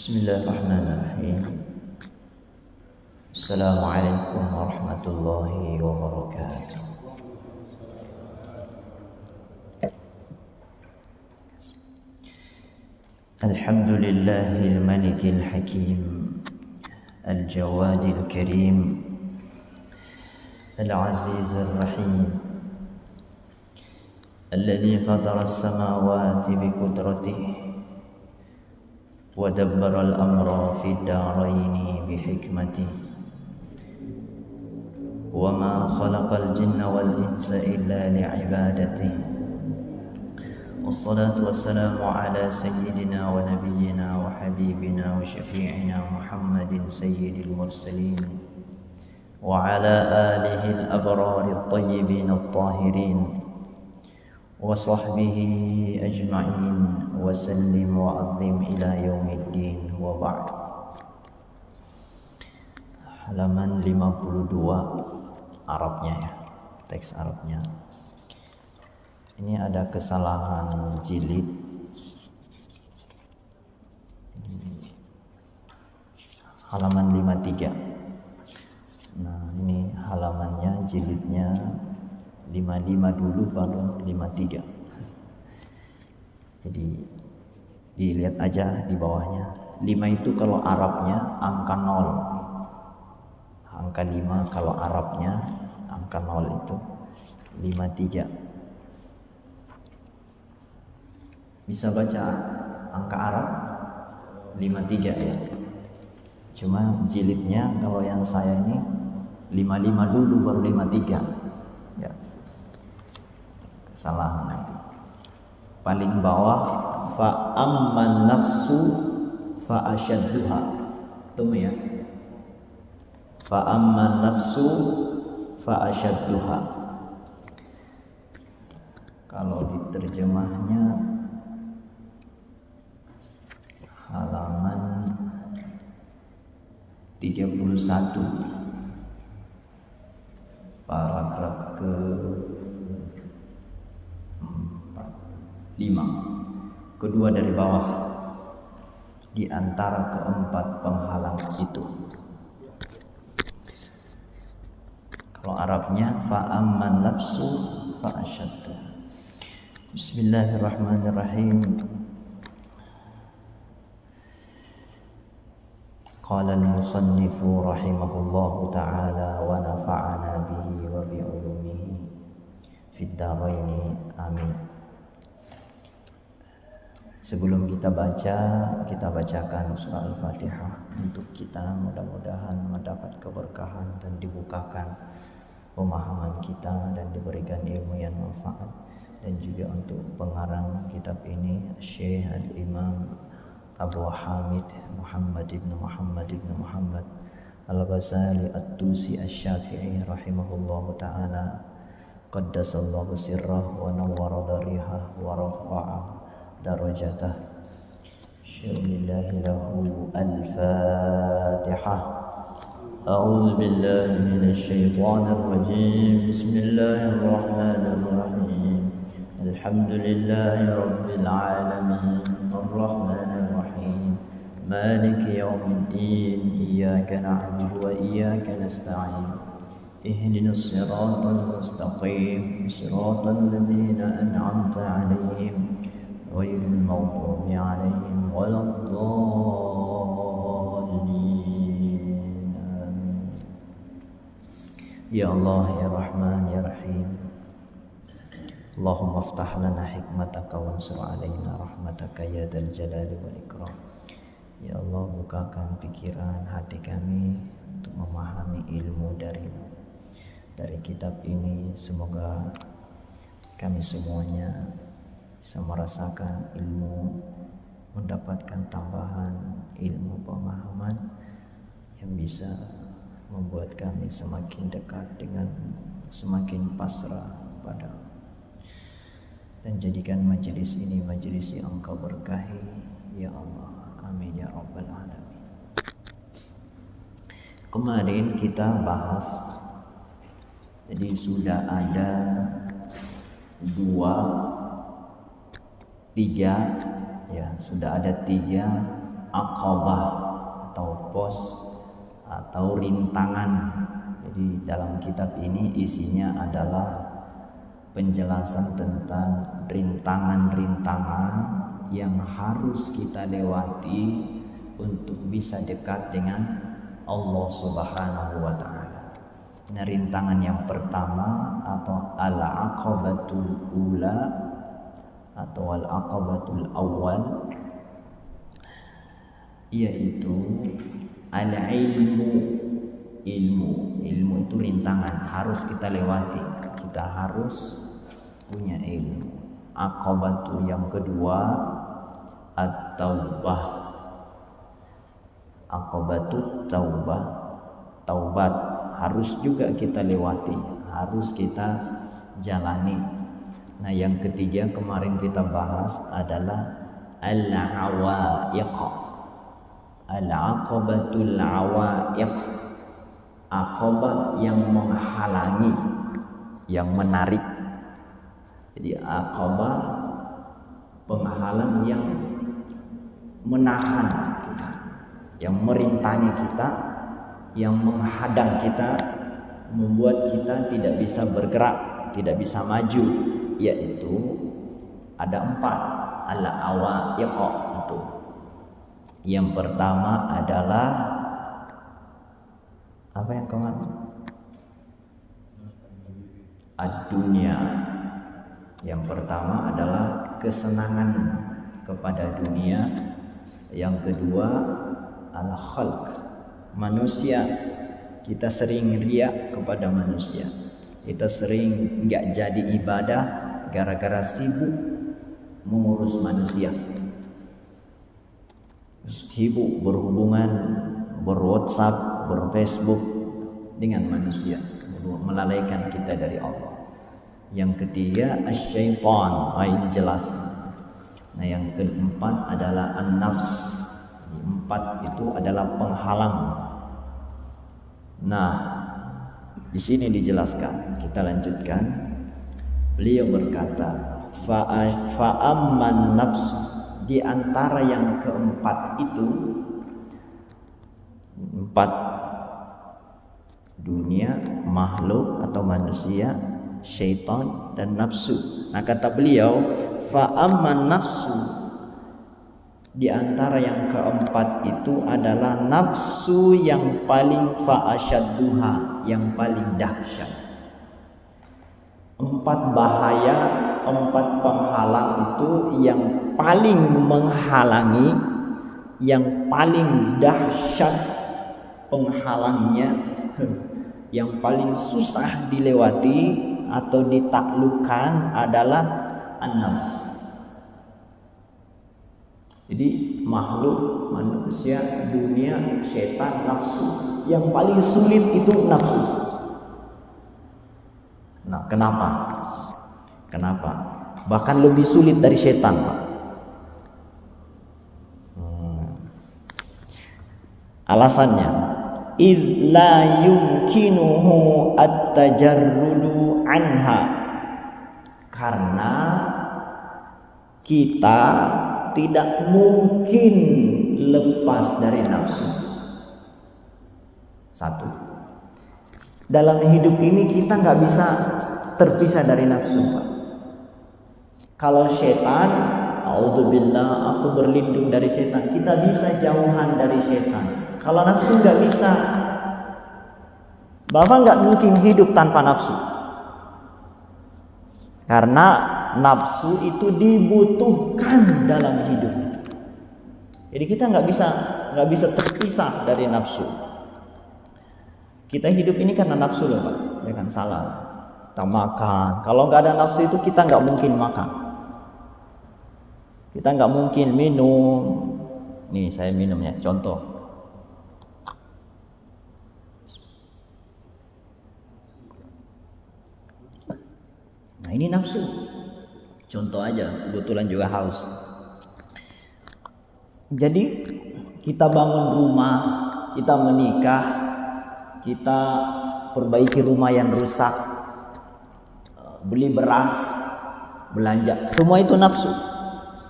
Bismillahirrahmanirrahim. Assalamualaikum warahmatullahi wabarakatuh. Alhamdulillahil malikil hakim, al-jawadil karim, al-azizir rahim, alladhi fatara as-samawati biqudratihi ودبر الأمر في الدارين بحكمته وما خلق الجن والإنس إلا لعبادته والصلاة والسلام على سيدنا ونبينا وحبيبنا وشفيعنا محمد سيد المرسلين وعلى آله الأبرار الطيبين الطاهرين وصحبه أجمعين وسلم وعظم إلى يوم الدين وبعد. Halaman 52 Arabnya ya, teks Arabnya. Ini ada kesalahan jilid. Halaman 53. Nah, ini halamannya, jilidnya 55 dulu baru 53. Jadi dilihat aja di bawahnya. 5 itu kalau Arabnya angka 0. Angka 5 kalau Arabnya angka 0 itu 53. Bisa baca angka Arab 53 ya. Cuma jilidnya kalau yang saya ini 55 dulu baru 53. Ya. Kesalahan nanti. Paling bawah fa amman nafsu fa asyadduha. Temu ya. Fa amman nafsu fa asyadduha. Kalau diterjemahnya halaman 31 paragraf ke 5, kedua dari bawah, di antara keempat penghalang itu. Kalau Arabnya fa amman nafsu fa asyaddu. Bismillahirrahmanirrahim. Qala al-musannifu rahimahullahu ta'ala wa nafa'ana bihi wa bi ulumihi fid dharaini amin. Sebelum kita bacakan surah Al-Fatihah untuk kita mudah-mudahan mendapat keberkahan dan dibukakan pemahaman kita dan diberikan ilmu yang manfaat, dan juga untuk pengarang kitab ini Syekh Al-Imam Abu Hamid Muhammad ibn Muhammad Al-Ghazali At-Tusi Asy-Syafi'i rahimahullahu ta'ala, qaddasallahu sirrah wa nawwara darihah wa rafa'a darajatah. Bismillahi lahu al-Fatihah. A'udzu billahi minasy syaithanir rajim. Bismillahirrahmanirrahim. Alhamdulillahi rabbil alamin. Arrahmanir rahim. Maliki yaumiddin. Iyyaka na'budu wa iyyaka nasta'in. Ihdinas siratal mustaqim. Siratal ladzina an'amta 'alaihim ghairil maghdubi 'alaihim waladdallin. Amin. Ya Allah ya Rahman ya Rahim. Allahumma aftah lana hikmataka wansur alaina rahmataka ya dzal jalali wal ikram. Ya Allah, bukakan pikiran hati kami untuk memahami ilmu darimu, dari kitab ini. Semoga kami semuanya bisa merasakan ilmu, mendapatkan tambahan ilmu pemahaman yang bisa membuat kami semakin dekat dengan, semakin pasrah pada. dan jadikan majelis ini majelis yang Engkau berkahi ya Allah. Amin ya rabbal alamin. Kemarin kita bahas, jadi sudah ada 3 ya, sudah ada 3 aqabah atau pos atau rintangan. Jadi dalam kitab ini isinya adalah penjelasan tentang rintangan-rintangan yang harus kita lewati untuk bisa dekat dengan Allah Subhanahu wa taala. Nah, rintangan yang pertama atau al-aqabatul ula atau al-aqabatul awal yaitu ilmu itu rintangan harus kita lewati. Kita harus punya ilmu. Aqabatu yang kedua at-taubah. Aqabatu taubah, taubat harus juga kita lewati, harus kita jalani. Nah, yang ketiga kemarin kita bahas adalah al-awaiq. Al-aqabatul awaiq, aqabah yang menghalangi, yang menarik. Jadi aqabah penghalang yang menahan kita, yang merintangi kita, yang menghadang kita, membuat kita tidak bisa bergerak, tidak bisa maju, yaitu ada 4 al-awaiq itu. Yang pertama adalah apa yang kemarin? Ad-dunya. Yang pertama adalah kesenangan kepada dunia. Yang kedua al-khalq, manusia. Kita sering riya kepada manusia. Kita sering enggak jadi ibadah gara-gara sibuk mengurus manusia. Sibuk berhubungan, ber-WhatsApp, ber-Facebook dengan manusia, melalaikan kita dari Allah. Yang ketiga asy-syaitan. Ini jelas. Nah, yang keempat adalah an-nafs. 4 itu adalah penghalang. Nah, di sini dijelaskan. Kita lanjutkan. Beliau berkata, fa'amman nafs, di antara yang keempat itu, 4, dunia, makhluk atau manusia, syaitan dan nafsu. Nah, kata beliau, fa'amman nafsu, di antara yang keempat itu adalah nafsu yang paling fa'asyadduha, yang paling dahsyat. 4 bahaya, 4 penghalang itu yang paling menghalangi, yang paling dahsyat penghalangnya, yang paling susah dilewati atau ditaklukkan adalah an-nafs. Jadi makhluk, manusia, dunia, setan, nafsu. Yang paling sulit itu nafsu. Nah, kenapa? Bahkan lebih sulit dari setan, Pak. Alasannya, idz la yumkinuhu at-tajarrudu anha. Karena kita tidak mungkin lepas dari nafsu. 1. Dalam hidup ini kita nggak bisa terpisah dari nafsu, Pak. Kalau setan, a'udzubillah, aku berlindung dari setan, kita bisa jauhan dari setan. Kalau nafsu nggak bisa. Bapak nggak mungkin hidup tanpa nafsu. Karena nafsu itu dibutuhkan dalam hidup. Jadi kita nggak bisa terpisah dari nafsu. Kita hidup ini karena nafsu loh, Pak. Ya kan, salah. Kita makan. Kalau nggak ada nafsu itu kita nggak mungkin makan. Kita nggak mungkin minum. Nih saya minumnya, contoh. Nah, ini nafsu. Contoh aja, kebetulan juga haus. Jadi kita bangun rumah, kita menikah, kita perbaiki rumah yang rusak, beli beras, belanja, semua itu nafsu.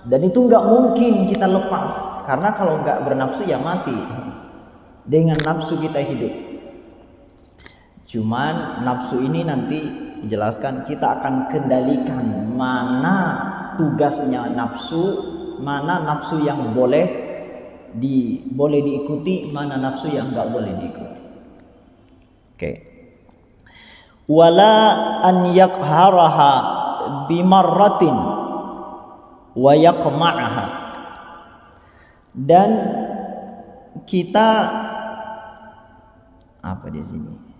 Dan itu nggak mungkin kita lepas, karena kalau nggak bernafsu ya mati. Dengan nafsu kita hidup. Cuman nafsu ini nanti dijelaskan, kita akan kendalikan mana tugasnya nafsu, mana nafsu yang boleh diikuti, mana nafsu yang nggak boleh diikuti. Oke. Wala an yakharaha bimarratin wa yaqma'aha. Dan kita apa di sini?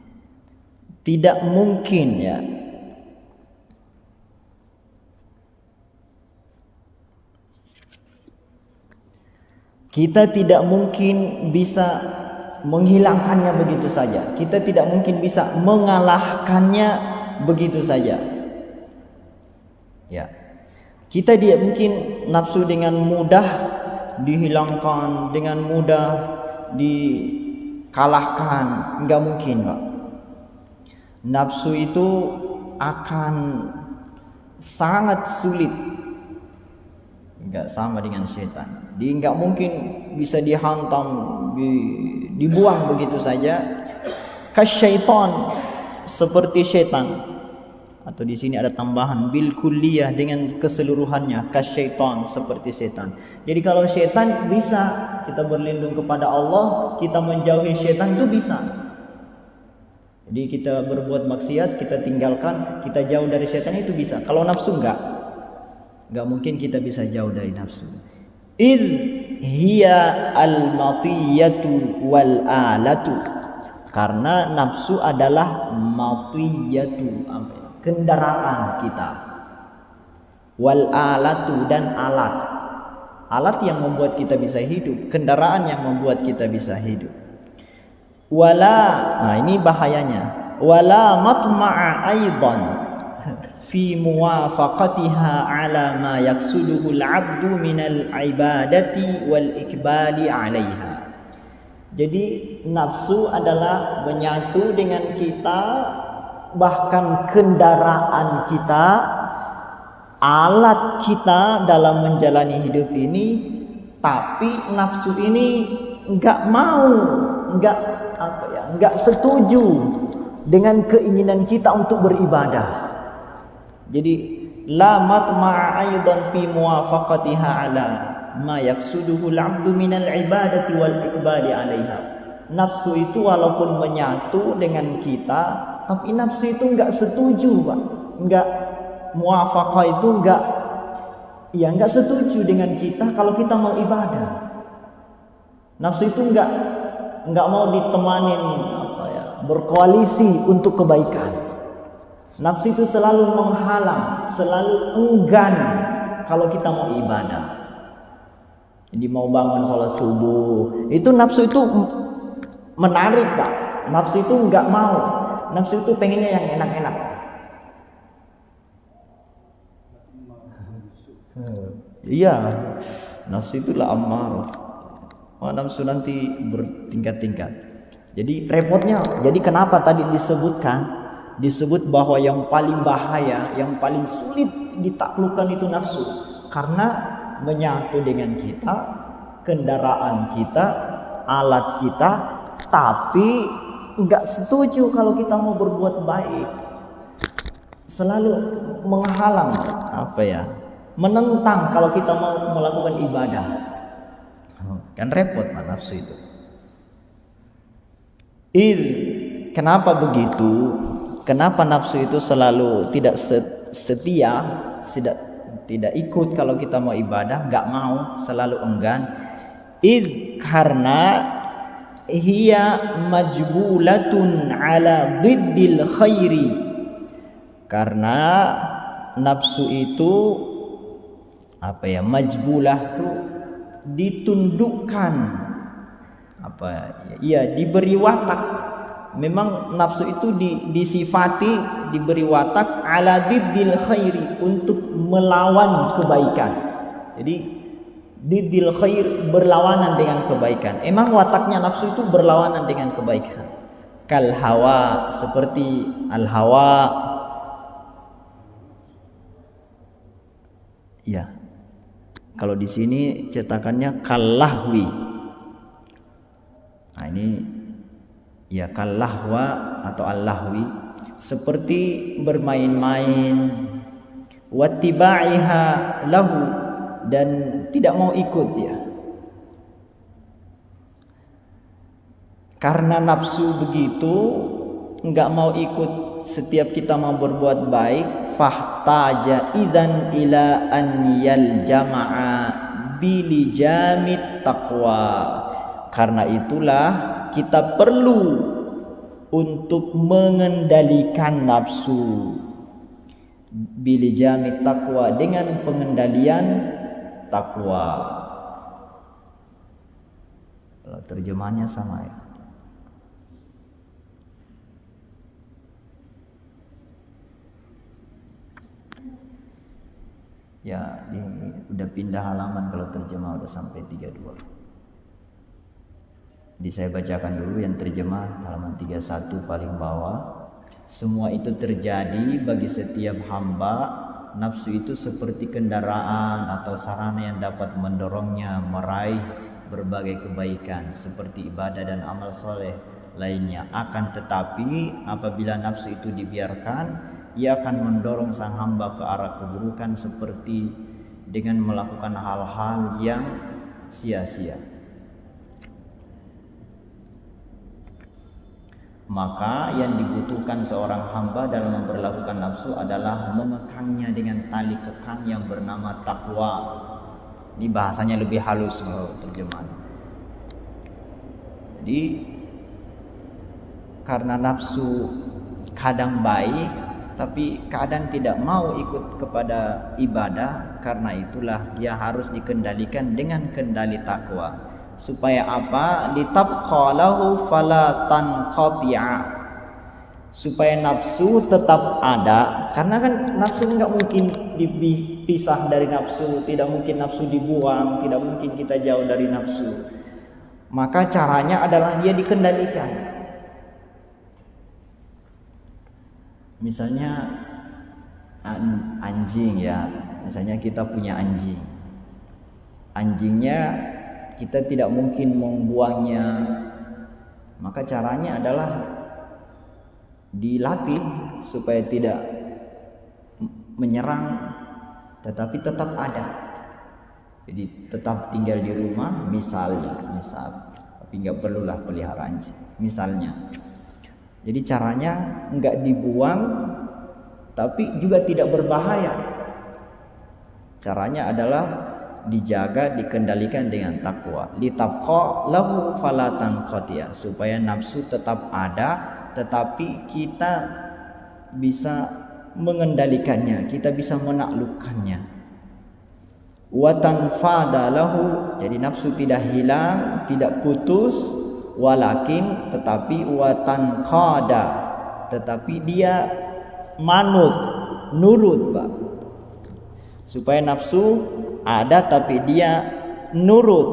Tidak mungkin ya. Kita tidak mungkin bisa menghilangkannya begitu saja. Kita tidak mungkin bisa mengalahkannya begitu saja. Ya. Kita tidak mungkin nafsu dengan mudah dihilangkan, dengan mudah dikalahkan. Enggak mungkin, Pak. Nafsu itu akan sangat sulit. Enggak sama dengan setan. Dia enggak mungkin bisa dihantam, dibuang begitu saja. Kasyaitan, seperti setan. Atau di sini ada tambahan bil kulliyah, dengan keseluruhannya, kasyaitan, seperti setan. Jadi kalau setan bisa kita berlindung kepada Allah, kita menjauhi setan itu bisa. Jadi kita berbuat maksiat, kita tinggalkan, kita jauh dari setan itu bisa. Kalau nafsu enggak mungkin kita bisa jauh dari nafsu. Idh hiya al-matiyatu wal alatu. Karena nafsu adalah matiyatu, kendaraan kita. Wal alatu, dan alat. Alat yang membuat kita bisa hidup, kendaraan yang membuat kita bisa hidup. Wala, nah ini bahayanya. Wala matma'a aidan fi muwafaqatiha ala ma yaksuduhu al-'abdu minal ibadati wal ikbali 'alaiha. Jadi nafsu adalah menyatu dengan kita, bahkan kendaraan kita, alat kita dalam menjalani hidup ini. Tapi nafsu ini enggak setuju dengan keinginan kita untuk beribadah. Jadi la matma'a aidan fi muwafaqatiha ala ma yaksuduhu al-'abdu minal ibadati wal ikbali 'alaiha. Nafsu itu walaupun menyatu dengan kita, tapi nafsu itu enggak setuju, Pak. Enggak muwafaqah itu enggak setuju dengan kita kalau kita mau ibadah. Nafsu itu enggak mau ditemanin berkoalisi untuk kebaikan. Nafsu itu selalu menghalang, selalu enggan kalau kita mau ibadah. Jadi mau bangun sholat subuh, itu nafsu itu menarik, Pak. Nafsu itu enggak mau. Nafsu itu pengennya yang enak-enak. Iya, nafsu itulah amarah. Nafsu nanti bertingkat-tingkat. Jadi repotnya, jadi kenapa tadi disebut bahwa yang paling bahaya, yang paling sulit ditaklukkan itu nafsu, karena menyatu dengan kita, kendaraan kita, alat kita, tapi enggak setuju kalau kita mau berbuat baik, selalu menghalang, menentang kalau kita mau melakukan ibadah. Kan repot nafsu itu. Kenapa begitu? Kenapa nafsu itu selalu tidak setia, tidak ikut kalau kita mau ibadah, enggak mau, selalu enggan? Karena hiya majbulatun ala diddil khairi. Karena nafsu itu majbulah itu ditundukkan, diberi watak. Memang nafsu itu disifati, diberi watak ala diddil khairi, untuk melawan kebaikan. Jadi didil khair, berlawanan dengan kebaikan. Emang wataknya nafsu itu berlawanan dengan kebaikan. Kal hawa, seperti al hawa. Ya. Kalau di sini cetakannya kalahwi. Nah ini ya kalahwa atau allahwi, seperti bermain-main, wattibaiha lahu, dan tidak mau ikut dia. Karena nafsu begitu, enggak mau ikut setiap kita mau berbuat baik, fahtaja idzan ila an yaljama'a bilijamit taqwa. Karena itulah kita perlu untuk mengendalikan nafsu bilijamit taqwa, dengan pengendalian takwa. Kalau terjemahannya sama ya. Ya, ini udah pindah halaman kalau terjemah udah sampai 32. Jadi saya bacakan dulu yang terjemah halaman 31 paling bawah. Semua itu terjadi bagi setiap hamba. Nafsu itu seperti kendaraan atau sarana yang dapat mendorongnya meraih berbagai kebaikan seperti ibadah dan amal soleh lainnya. Akan tetapi apabila nafsu itu dibiarkan, ia akan mendorong sang hamba ke arah keburukan seperti dengan melakukan hal-hal yang sia-sia. Maka yang dibutuhkan seorang hamba dalam memperlakukan nafsu adalah mengekangnya dengan tali kekang yang bernama takwa. Ini bahasanya lebih halus terjemahan. Jadi karena nafsu kadang baik, tapi kadang tidak mau ikut kepada ibadah, karena itulah dia harus dikendalikan dengan kendali takwa. Supaya apa? Litabqa lahu fala tanqati'a, supaya nafsu tetap ada. Karena kan nafsu enggak mungkin dipisah dari nafsu, tidak mungkin nafsu dibuang, tidak mungkin kita jauh dari nafsu. Maka caranya adalah dia dikendalikan. Misalnya anjing ya, misalnya kita punya anjing. Anjingnya kita tidak mungkin membuangnya. Maka caranya adalah dilatih supaya tidak menyerang, tetapi tetap ada. Jadi tetap tinggal di rumah, misal, tapi nggak perlulah pelihara anjing. Misalnya, jadi caranya nggak dibuang, tapi juga tidak berbahaya. Caranya adalah dijaga, dikendalikan dengan takwa. Litabqa lahu fala tanqati'a, supaya nafsu tetap ada, tetapi kita bisa mengendalikannya, kita bisa menaklukkannya. Wa tanfada lahu, jadi nafsu tidak hilang, tidak putus, walakin tetapi wa tanqada, tetapi dia manut, nurut, Pak. Supaya nafsu ada tapi dia nurut.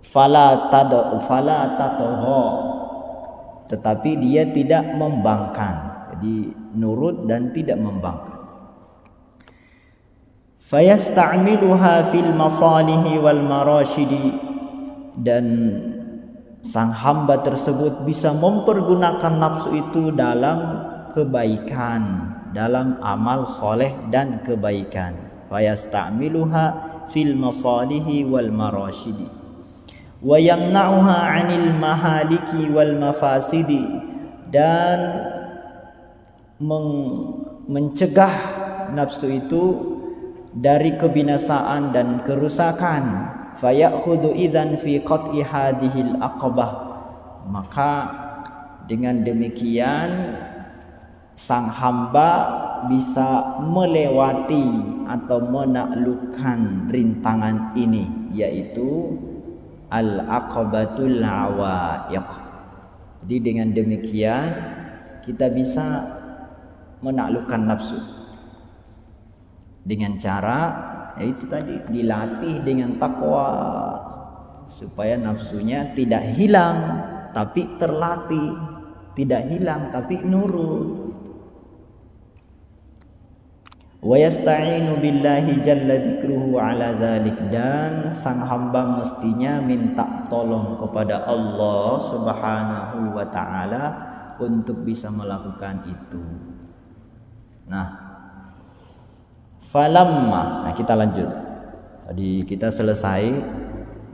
Fala tatoho, tetapi dia tidak membangkang. Jadi nurut dan tidak membangkang. Fayasta'miluha fil masalihi wal marashidi, dan sang hamba tersebut bisa mempergunakan nafsu itu dalam kebaikan, dalam amal soleh dan kebaikan. Fayasta'miluha fil masalihi wal marashidi wa yamna'uha 'anil mahaliki wal mafasidi, dan mencegah nafsu itu dari kebinasaan dan kerusakan. Fayakhudhu idzan fi qat'i hadhil aqabah, maka dengan demikian sang hamba bisa melewati atau menaklukkan rintangan ini, yaitu al-aqabatul awaiq. Jadi dengan demikian kita bisa menaklukkan nafsu. Dengan cara yaitu tadi dilatih dengan takwa supaya nafsunya tidak hilang tapi terlatih, tidak hilang tapi nurut. Wa yasta'inu billahi jalla dzikruhu ala dzalik, dan sang hamba mestinya minta tolong kepada Allah Subhanahu wa taala untuk bisa melakukan itu. Nah, falamma, kita lanjut. Tadi kita selesai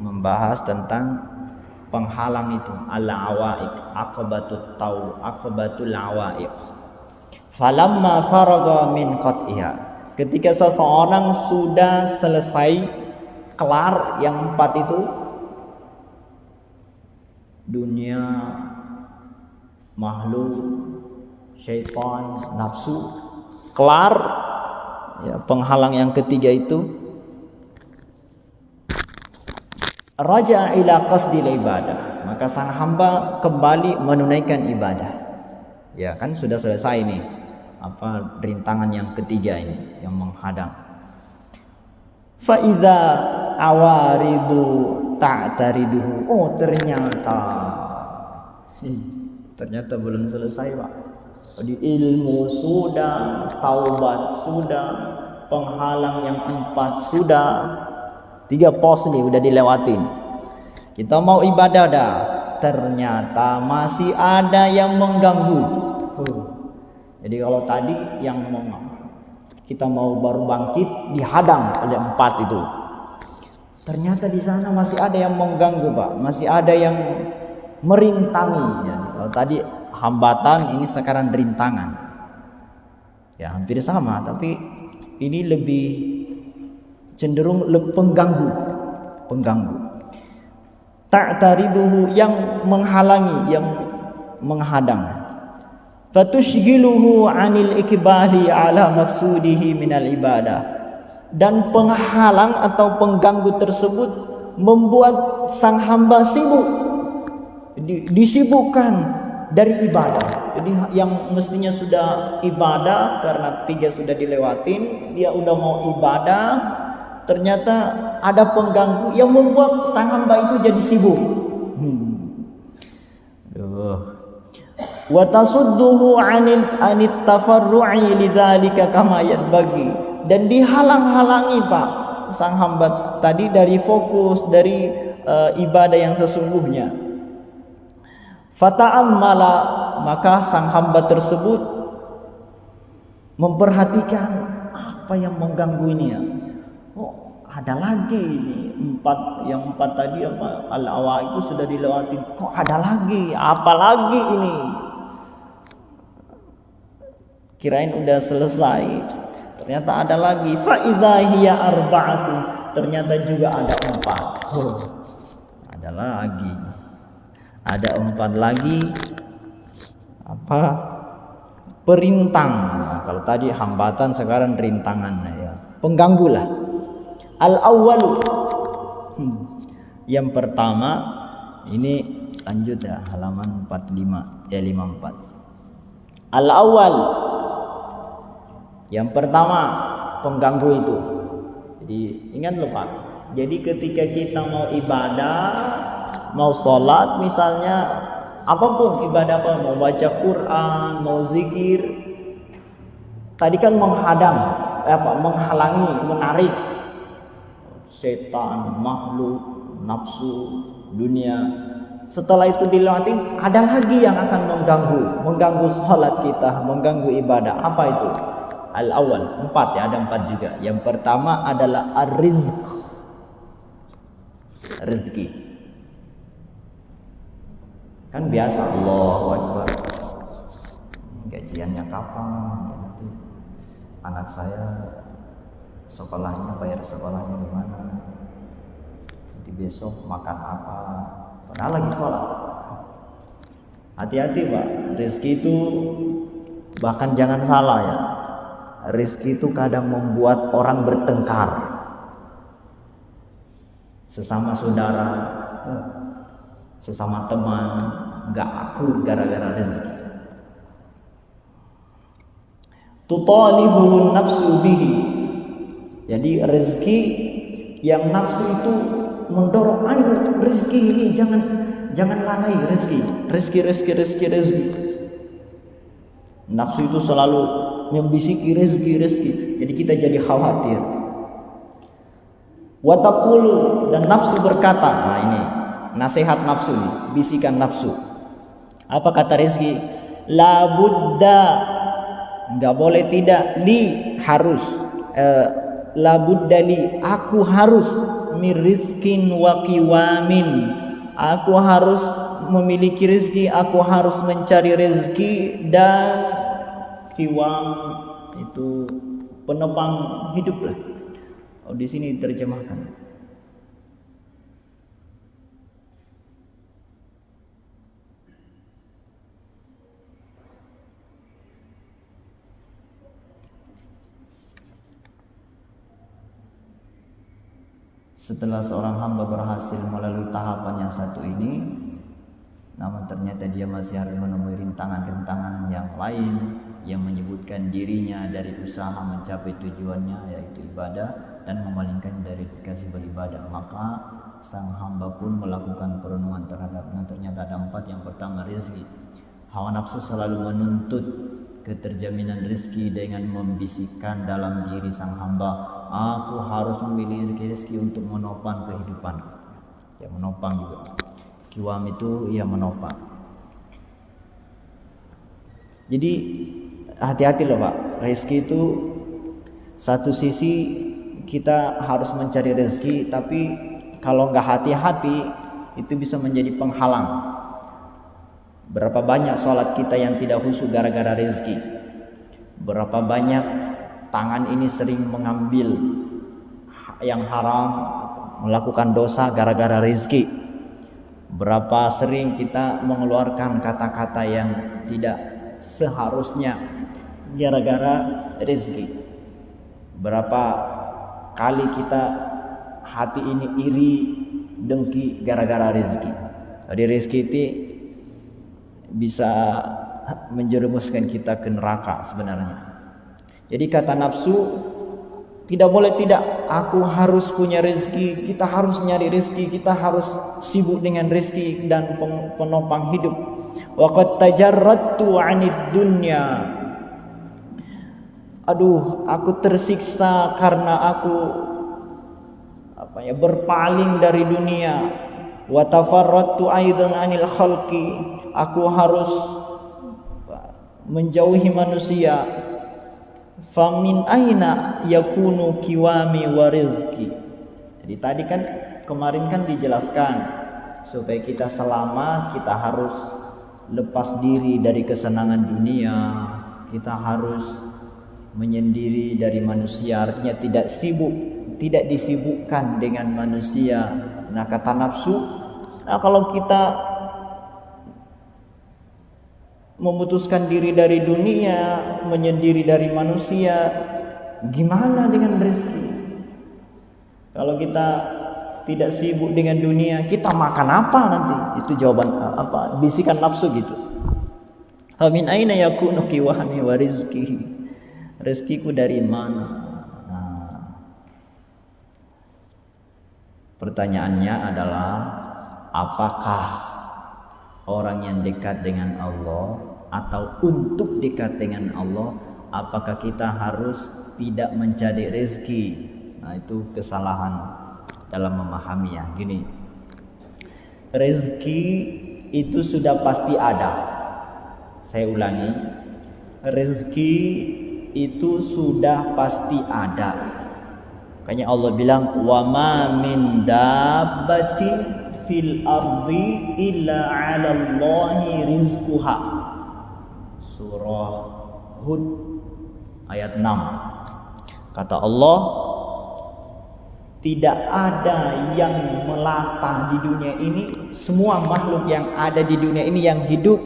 membahas tentang penghalang itu, al-awaiq, aqabatul awaiq. Falamma faraga min qat'iha, ketika seseorang sudah selesai kelar yang 4 itu, dunia, makhluk, syaitan, nafsu, kelar ya, penghalang yang ketiga itu, raja ila qasdil ibadah, maka sang hamba kembali menunaikan ibadah. Ya kan sudah selesai nih rintangan yang ketiga ini yang menghadang. Fa idza awaridu ta'tariduhu, oh ternyata belum selesai Pak. Jadi ilmu sudah, taubat sudah, penghalang yang 4 sudah, 3 pos nih udah dilewatin. Kita mau ibadah dah, ternyata masih ada yang mengganggu. Jadi kalau tadi yang kita mau baru bangkit dihadang oleh 4 itu, ternyata di sana masih ada yang mengganggu Pak, masih ada yang merintangi. Ya, kalau tadi hambatan, ini sekarang rintangan. Ya hampir sama, tapi ini lebih cenderung pengganggu. Ta'tariduhu, yang menghalangi, yang menghadang. Fatushghiluhu 'anil ikbali 'ala maqsudihi minal ibadah, dan penghalang atau pengganggu tersebut membuat sang hamba sibuk, disibukkan dari ibadah. Jadi yang mestinya sudah ibadah, karena 3 sudah dilewatin, dia udah mau ibadah, ternyata ada pengganggu yang membuat sang hamba itu jadi sibuk. Wa tasudduhu 'anit tafarru'i lidzalika kama yanbaghi, dan dihalang-halangi Pak sang hamba tadi dari fokus dari ibadah yang sesungguhnya. Fata'ammala, maka sang hamba tersebut memperhatikan apa yang mengganggu ini ya. Oh, ada lagi ini 4, yang 4 tadi apa, al-awa itu sudah dilewati, kok ada lagi, apa lagi ini? Kirain udah selesai, ternyata ada lagi. Fa idza hiya arba'atu, ternyata juga ada 4. Ada lagi. Ada 4 lagi apa? Perintang. Nah, kalau tadi hambatan, sekarang rintangan ya. Pengganggu lah. Al-awwalu. Yang pertama, ini lanjut ya, halaman 45 ya 54. Al-awwal, yang pertama pengganggu itu. Jadi ingat loh Pak, jadi ketika kita mau ibadah, mau sholat misalnya, apapun ibadah, apa, mau baca Quran, mau zikir, tadi kan menghadang, menghalangi, menarik setan, makhluk, nafsu, dunia. Setelah itu dilewatin, ada lagi yang akan mengganggu sholat kita, mengganggu ibadah. Apa itu? Al-awwal, 4 ya, ada 4 juga. Yang pertama adalah ar-rizq, rezeki. Kan biasa Allahu Akbar, gajiannya kapan ya, nanti anak saya sekolahnya, bayar sekolahnya gimana, nanti besok makan apa, padahal lagi sholat. Hati-hati Pak, rezeki itu bahkan jangan salah ya, rezeki itu kadang membuat orang bertengkar sesama saudara, sesama teman, gak akur gara-gara rezeki. Tutalibuhun nafsu bihi, Jadi rezeki yang nafsu itu mendorong, ayo rezeki ini jangan lalai rezeki. Nafsu itu selalu membisiki rezeki. Jadi kita jadi khawatir. Wa taqulu, dan nafsu berkata, nah ini nasihat nafsu nih, bisikan nafsu. Apa kata rezeki? La budda, enggak boleh tidak, li harus, la budda li, aku harus, mir rizkin wa qiwamin, aku harus memiliki rezeki, aku harus mencari rezeki, dan qiwam itu penopang hidup lah. Oh, di sini diterjemahkan. Setelah seorang hamba berhasil melalui tahapan yang satu ini, namun ternyata dia masih harus menemui rintangan-rintangan yang lain yang menyebutkan dirinya dari usaha mencapai tujuannya, yaitu ibadah, dan memalingkannya dari kasih beribadah. Maka sang hamba pun melakukan perenungan terhadapnya. Ternyata ada 4. Yang pertama, rezeki. Hawa nafsu selalu menuntut keterjaminan rezeki dengan membisikkan dalam diri sang hamba, aku harus memiliki rezeki untuk menopang kehidupan. Ya, menopang juga. Qiwam itu ya menopang. Jadi hati-hati loh Pak. Rezeki itu satu sisi kita harus mencari rezeki, tapi kalau nggak hati-hati itu bisa menjadi penghalang. Berapa banyak sholat kita yang tidak khusyuk gara-gara rezeki. Berapa banyak tangan ini sering mengambil yang haram, melakukan dosa gara-gara rezeki. Berapa sering kita mengeluarkan kata-kata yang tidak seharusnya gara-gara rezeki. Berapa kali kita hati ini iri, dengki gara-gara rezeki. Jadi rezeki itu bisa menjerumuskan kita ke neraka sebenarnya. Jadi kata nafsu, tidak boleh tidak, aku harus punya rezeki, kita harus nyari rezeki, kita harus sibuk dengan rezeki dan penopang hidup. Wa qad tajarradtu 'anid dunya, aduh aku tersiksa karena aku berpaling dari dunia. Wa tafarradtu aidan 'anil khalqi, aku harus menjauhi manusia. Famin aina yakunu qiwami wa rizqi. Jadi tadi kan kemarin kan dijelaskan supaya kita selamat kita harus lepas diri dari kesenangan dunia, kita harus menyendiri dari manusia, artinya tidak sibuk, tidak disibukkan dengan manusia. Nah kata nafsu, nah kalau kita memutuskan diri dari dunia, menyendiri dari manusia, gimana dengan rezeki? Kalau kita tidak sibuk dengan dunia, kita makan apa nanti? Itu jawaban apa? Bisikan nafsu gitu. Min aina yakunu qiwami wa rizqi? Rezekiku dari mana? Nah, pertanyaannya adalah, apakah orang yang dekat dengan Allah atau untuk dekat dengan Allah, apakah kita harus tidak mencari rezeki? Nah itu kesalahan dalam memahami ya. Gini, rezeki itu sudah pasti ada. Saya ulangi, rezeki itu sudah pasti ada. Makanya Allah bilang, wa ma min dabbatin fil ardi illa 'alallahi rizquha. Surah Hud ayat 6. Kata Allah, tidak ada yang melata di dunia ini, semua makhluk yang ada di dunia ini yang hidup,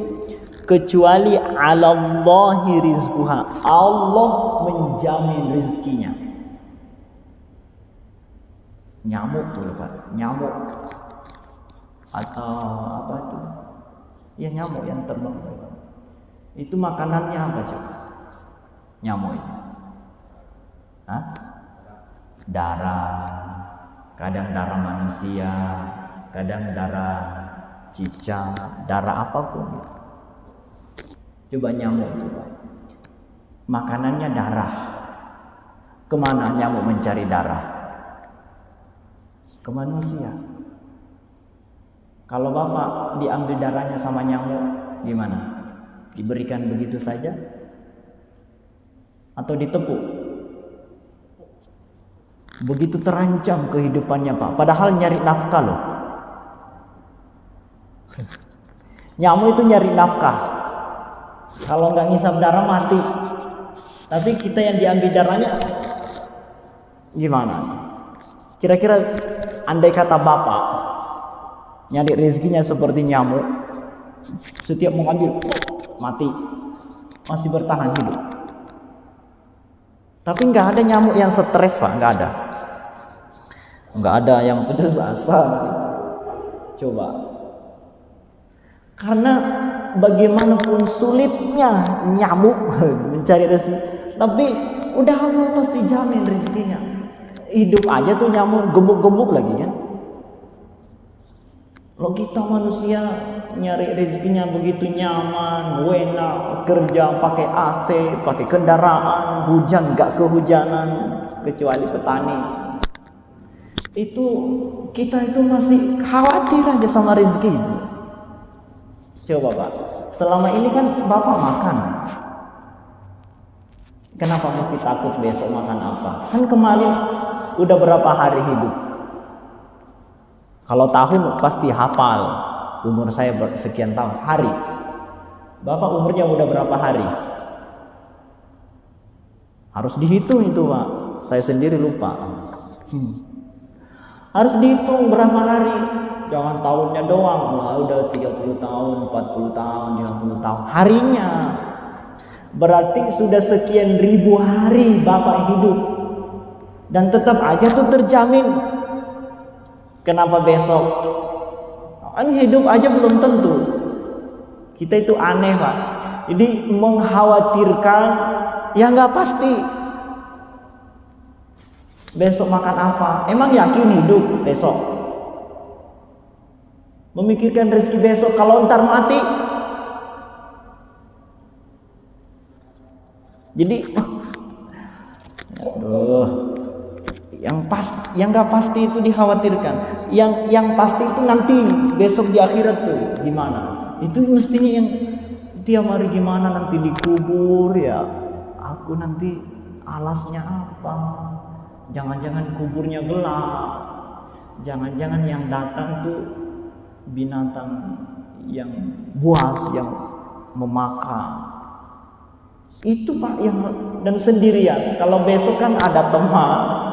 kecuali 'alallahi rizquha. Allah menjamin rezekinya. Nyamuk tuh Pak, nyamuk atau apa itu? Ya nyamuk yang terbang. Itu makanannya apa coba? Nyamuk itu. Hah? darah, kadang darah manusia, kadang darah cicak, darah apapun. Coba nyamuk itu, makanannya darah. Kemana nyamuk mencari darah? Ke manusia. Kalau Bapak diambil darahnya sama nyamuk, gimana? Diberikan begitu saja? Atau ditepuk? Begitu terancam kehidupannya Pak, padahal nyari nafkah loh. Nyamuk itu nyari nafkah. Kalau nggak ngisap darah mati. Tapi kita yang diambil darahnya gimana? Kira-kira andai kata Bapak nyari rezekinya seperti nyamuk, setiap mengambil mati, masih bertahan hidup. Tapi nggak ada nyamuk yang stres Pak, nggak ada. Nggak ada yang putus asa. Coba. Karena bagaimanapun sulitnya nyamuk mencari rezeki, tapi udah Allah pasti jamin rezekinya. Hidup aja tuh nyamuk gemuk-gemuk lagi kan. Lo kita manusia nyari rezekinya begitu nyaman, enak, kerja pakai AC, pakai kendaraan, hujan gak kehujanan, kecuali petani. Itu kita itu masih khawatir aja sama rezeki. Coba Pak, selama ini kan Bapak makan. Kenapa mesti takut besok makan apa? Kan kemarin udah berapa hari hidup? Kalau tahun pasti hafal. Umur saya sekian tahun. Hari. Bapak umurnya udah berapa hari? Harus dihitung itu Pak. Saya sendiri lupa. Harus dihitung berapa hari. Jangan tahunnya doang. Wah, udah 30 tahun, 40 tahun, 50 tahun. Harinya. Berarti sudah sekian ribu hari Bapak hidup. Dan tetap aja tuh terjamin. Kenapa besok? Kan hidup aja belum tentu. Kita itu aneh Pak. Jadi mengkhawatirkan ya nggak pasti. Besok makan apa? Emang yakin hidup besok? Memikirkan rezeki besok kalau ntar mati. Jadi aduh. Yang nggak pasti itu dikhawatirkan. Yang pasti itu nanti besok di akhirat tuh gimana? Itu mestinya yang tiap hari gimana nanti dikubur ya. Aku nanti alasnya apa? Jangan-jangan kuburnya gelap. Jangan-jangan yang datang tuh binatang yang buas yang memakan. Itu Pak yang dan sendirian. Kalau besok kan ada teman.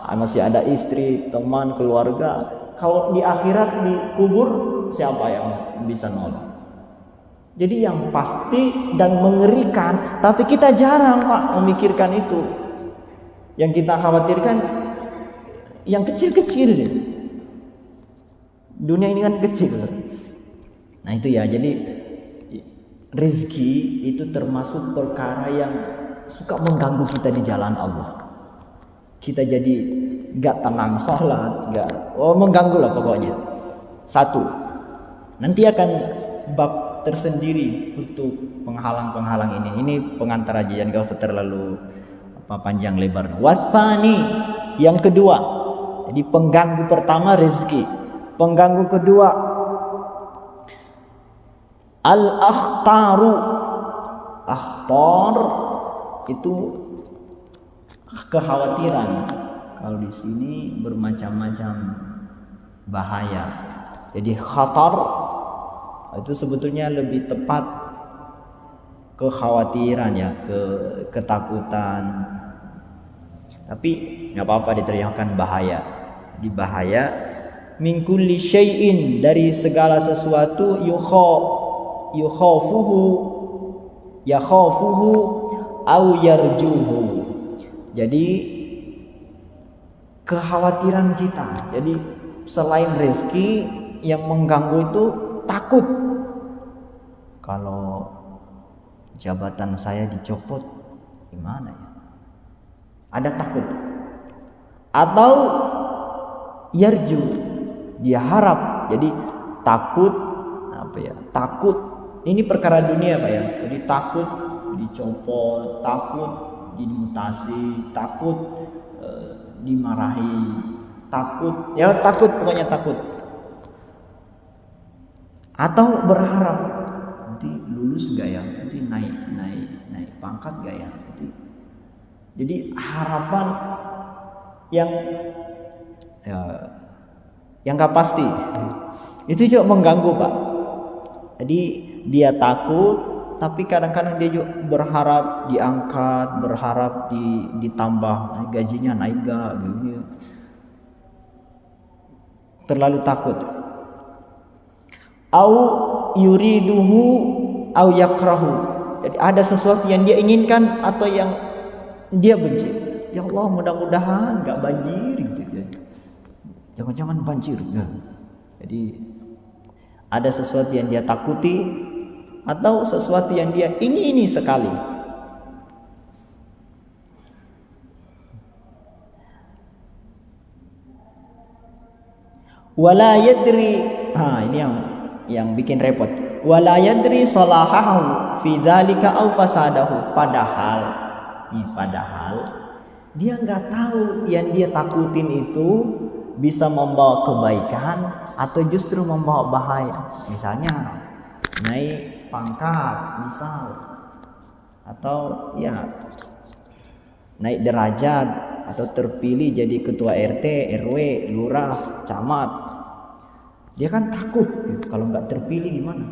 Masih ada istri, teman, keluarga. Kalau di akhirat dikubur, siapa yang bisa nolong? Jadi yang pasti dan mengerikan, tapi kita jarang Pak memikirkan itu. Yang kita khawatirkan yang kecil-kecil. Dunia ini kan kecil. Nah itu ya, jadi rezeki itu termasuk perkara yang suka mengganggu kita di jalan Allah. Kita jadi gak tenang sholat, mengganggu lah pokoknya. Satu, nanti akan bab tersendiri untuk penghalang-penghalang ini. Ini pengantar aja, jangan gak usah terlalu panjang lebar. Wasani, yang kedua. Jadi pengganggu pertama rezeki. Pengganggu kedua al-akhtaru. Akhtar itu kekhawatiran. Kalau di sini bermacam-macam bahaya. Jadi khatar itu sebetulnya lebih tepat kekhawatiran ya, ketakutan. Tapi nggak apa-apa diterjemahkan bahaya. Di bahaya min kulli syai'in, dari segala sesuatu yakhafuhu au yarjuhu. Jadi kekhawatiran kita. Jadi selain rezeki yang mengganggu itu takut. Kalau jabatan saya dicopot gimana ya? Ada takut. atau yarju, dia harap. Jadi takut apa ya? Takut ini perkara dunia Pak ya. Jadi takut dicopot, takut dimutasi, takut dimarahi, takut ya, takut pokoknya takut. Atau berharap nanti lulus gak ya, nanti naik pangkat gak ya, nanti. Jadi harapan yang gak pasti itu juga mengganggu Pak. Jadi dia takut, tapi kadang-kadang dia juga berharap diangkat, berharap ditambah gajinya naik gak gitu. Terlalu takut. Au yuriduhu au yakrahu. Jadi ada sesuatu yang dia inginkan atau yang dia benci. Ya Allah, mudah-mudahan gak banjir gitu. Jangan-jangan banjir ya. Jadi ada sesuatu yang dia takuti atau sesuatu yang dia ini sekali. Wala yadri, ini yang bikin repot. Wala yadri salahahu fi dzalika aw fasadahu. Padahal dia nggak tahu yang dia takutin itu bisa membawa kebaikan atau justru membawa bahaya. Misalnya naik pangkat misal, atau ya naik derajat, atau terpilih jadi ketua RT, RW, lurah, camat. Dia kan takut kalau nggak terpilih gimana,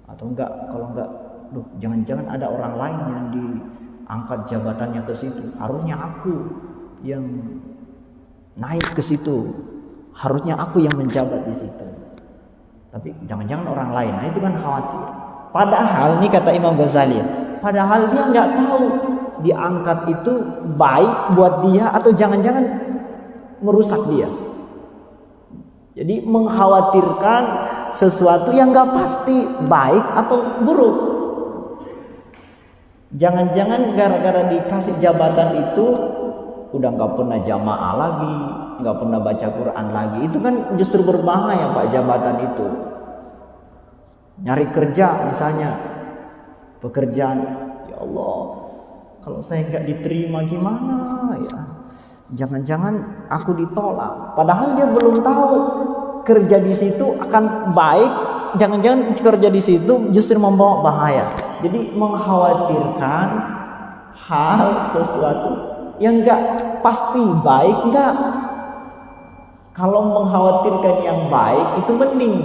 atau kalau nggak jangan-jangan ada orang lain yang diangkat jabatannya ke situ, harusnya aku yang naik ke situ, harusnya aku yang menjabat di situ, tapi jangan-jangan orang lain. Nah itu kan khawatir. Padahal ini kata Imam Ghazali, padahal dia nggak tahu diangkat itu baik buat dia atau jangan-jangan merusak dia. Jadi mengkhawatirkan sesuatu yang nggak pasti baik atau buruk. Jangan-jangan gara-gara dikasih jabatan itu udah nggak pernah jamaah lagi, nggak pernah baca Quran lagi. Itu kan justru berbahaya Pak, jabatan itu. Nyari kerja misalnya, pekerjaan, ya Allah, kalau saya nggak diterima gimana ya? Jangan-jangan aku ditolak. Padahal dia belum tahu kerja di situ akan baik. Jangan-jangan kerja di situ justru membawa bahaya. Jadi mengkhawatirkan hal sesuatu yang nggak pasti baik nggak. Kalau mengkhawatirkan yang baik itu mending.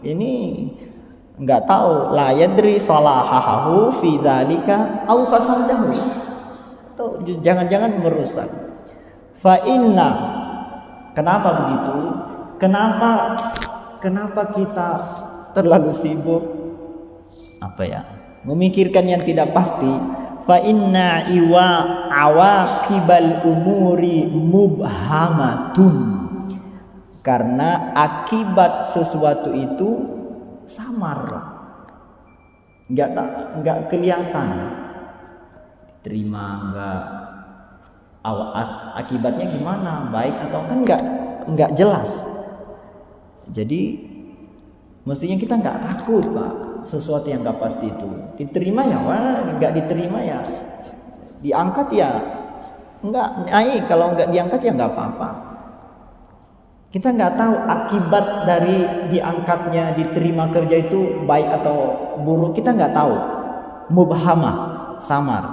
Ini nggak tahu, la yadri salahahu fi dzalika aw fasadahu. Atau jangan-jangan merusak. Fa inna, kenapa begitu? Kenapa kita terlalu sibuk memikirkan yang tidak pasti? Fa inna awaqibal umuri mubhamatun. Karena akibat sesuatu itu samar, nggak kelihatan, terima nggak, akibatnya gimana, baik atau kan nggak jelas. Jadi mestinya kita nggak takut Pak, sesuatu yang nggak pasti itu diterima ya, nggak diterima ya diangkat ya nggak naik, kalau nggak diangkat ya nggak apa-apa. Kita nggak tahu akibat dari diangkatnya, diterima kerja itu baik atau buruk, kita nggak tahu. Mubhamah, samar,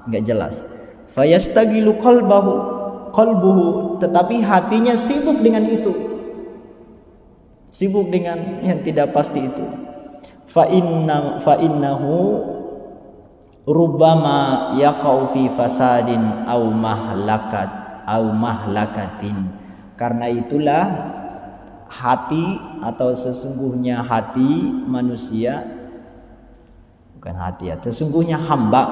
nggak jelas. Fayastagilu qalbuhu, tetapi hatinya sibuk dengan itu, sibuk dengan yang tidak pasti itu. Fa innahu rubbama yaqau fi fasadin aw mahlakatin. Karena itulah hati, atau sesungguhnya hati manusia, bukan hati ya, sesungguhnya hamba,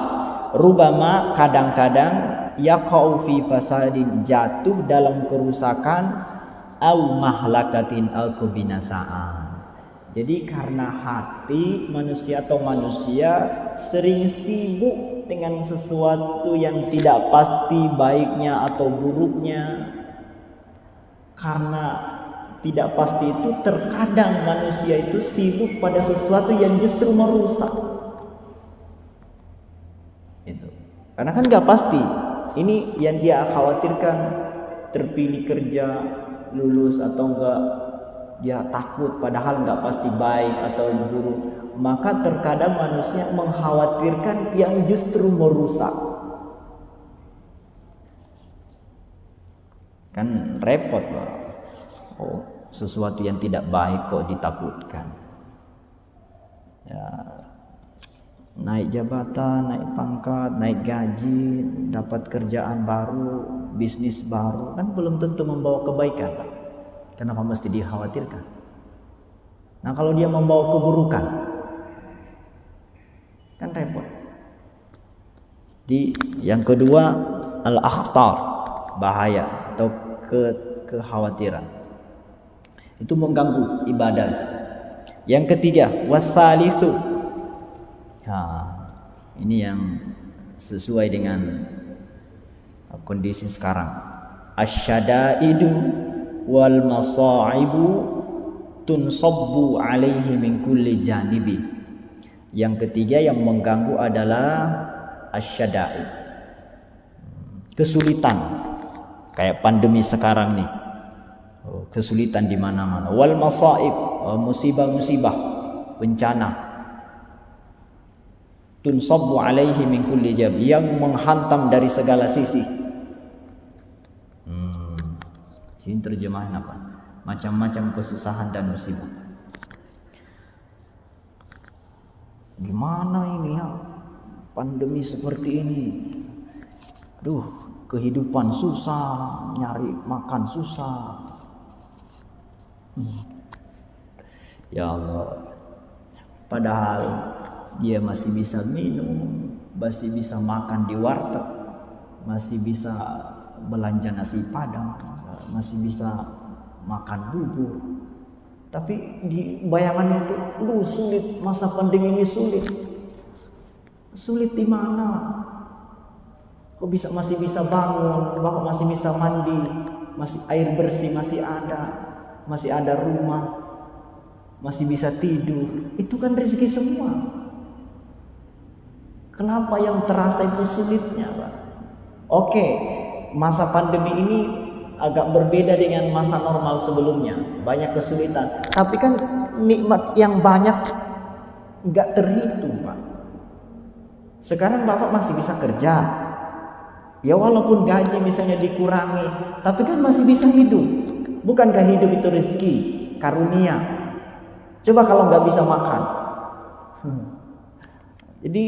rubama kadang-kadang yaqau fi fasadin, jatuh dalam kerusakan, au mahlakatin, al kebinasaan. Jadi karena hati manusia atau manusia sering sibuk dengan sesuatu yang tidak pasti baiknya atau buruknya. Karena tidak pasti itu terkadang manusia itu sibuk pada sesuatu yang justru merusak. Itu. Karena kan nggak pasti. Ini yang dia khawatirkan, terpilih kerja, lulus atau enggak, dia takut padahal nggak pasti baik atau buruk. Maka terkadang manusia mengkhawatirkan yang justru merusak. Kan repot, Pak. Oh, sesuatu yang tidak baik kok ditakutkan. Ya, naik jabatan, naik pangkat, naik gaji, dapat kerjaan baru, bisnis baru, kan belum tentu membawa kebaikan, Pak. Kenapa mesti dikhawatirkan? Nah, kalau dia membawa keburukan, kan repot. Yang kedua, al-akhtar, bahaya atau kekhawatiran. Itu mengganggu ibadah. Yang ketiga, wasalisu. Nah, ini yang sesuai dengan kondisi sekarang. Asyadaidu wal masaibu tunsabbu alaihi min kulli janibi. Yang ketiga yang mengganggu adalah asyadaid, kesulitan, kayak pandemi sekarang nih, kesulitan di mana-mana. Wal masaib, musibah-musibah, bencana, tunsabbu alaihi min kulli jab, yang menghantam dari segala sisi. Sini terjemahan apa? Macam-macam kesusahan dan musibah. Gimana ini ya? Pandemi seperti ini. Aduh, kehidupan susah, nyari makan susah. Ya Allah. Padahal dia masih bisa minum, masih bisa makan di warteg, masih bisa belanja nasi padang, masih bisa makan bubur. Tapi di bayangannya itu, lu sulit, masa pandemi ini sulit. Sulit di mana? Kok masih bisa bangun, Bapak masih bisa mandi, masih air bersih masih ada rumah, masih bisa tidur. Itu kan rezeki semua. Kenapa yang terasa itu sulitnya, Pak? Oke, masa pandemi ini agak berbeda dengan masa normal sebelumnya, banyak kesulitan, tapi kan nikmat yang banyak nggak terhitung, Pak. Sekarang Bapak masih bisa kerja, ya walaupun gaji misalnya dikurangi, tapi kan masih bisa hidup. Bukankah hidup itu rezeki, karunia? Coba kalau nggak bisa makan. Jadi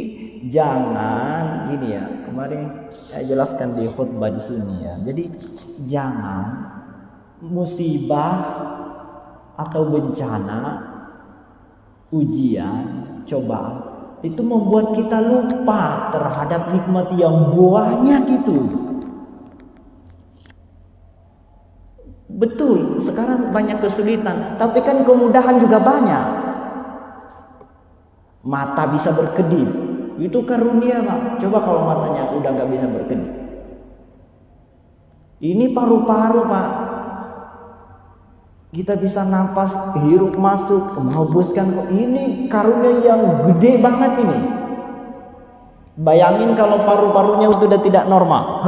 jangan gini ya, kemarin saya jelaskan di khutbah di sini ya. Jadi jangan musibah atau bencana, ujian, cobaan itu membuat kita lupa terhadap nikmat yang banyak itu. Betul, sekarang banyak kesulitan, tapi kan kemudahan juga banyak. Mata bisa berkedip, itu karunia, Pak. Coba kalau matanya udah nggak bisa berkedip. Ini paru-paru, Pak. Kita bisa napas, hirup masuk, menghembuskan. Ini karunia yang gede banget ini. Bayangin kalau paru-parunya udah tidak normal.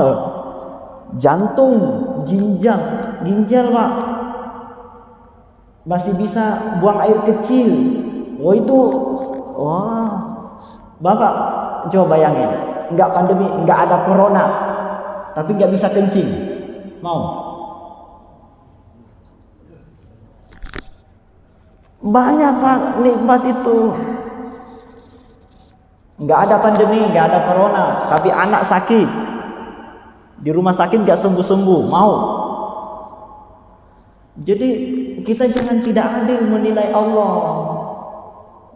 Jantung, ginjal, Pak. Masih bisa buang air kecil. Oh itu, wah. Bapak coba bayangin, nggak pandemi, nggak ada corona, tapi nggak bisa kencing. Mau? Banyak, Pak, nikmat itu. Nggak ada pandemi, nggak ada corona, tapi anak sakit, di rumah sakit nggak sembuh-sembuh. Mau? Jadi kita jangan tidak adil menilai Allah.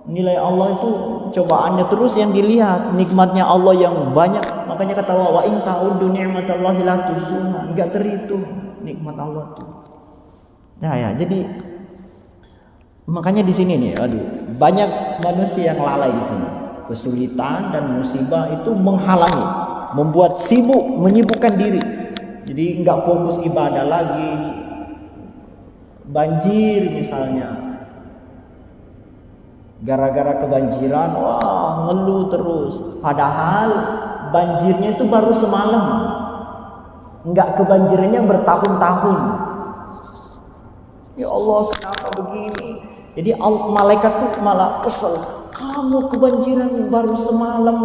Nilai Allah itu cobaannya terus yang dilihat, nikmatnya Allah yang banyak. Makanya kata Allah, wa in ta'uddu ni'matallahi la tuhsuha, enggak terhitung nikmat Allah itu. Nah ya, jadi makanya di sini nih, aduh, banyak manusia yang lalai di sini. kesulitan dan musibah itu menghalangi, membuat sibuk, menyibukkan diri. Jadi nggak fokus ibadah lagi. Banjir misalnya, gara-gara kebanjiran, wah ngeluh terus. Padahal banjirnya itu baru semalam, nggak kebanjirannya bertahun-tahun. Ya Allah, kenapa begini? Jadi malaikat tuh malah kesel. Kamu kebanjiran baru semalam,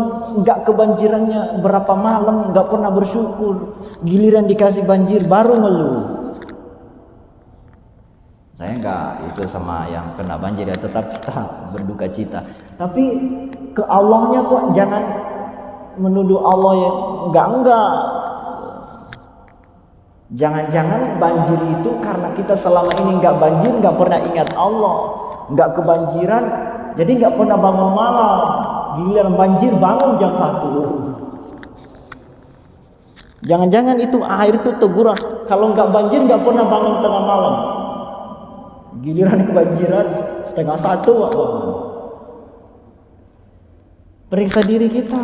nggak kebanjirannya berapa malam, nggak pernah bersyukur. Giliran dikasih banjir baru ngeluh. Saya enggak itu sama yang kena banjir ya, tetap kita berduka cita. Tapi ke Allahnya kok jangan menuduh Allah yang enggak. Jangan-jangan banjir itu karena kita selama ini enggak banjir, enggak pernah ingat Allah, enggak kebanjiran, jadi enggak pernah bangun malam. Giliran banjir bangun jam 1. Jangan-jangan itu air itu teguran. Kalau enggak banjir enggak pernah bangun tengah malam. Giliran kebanjiran 1:30 bangun. Periksa diri kita.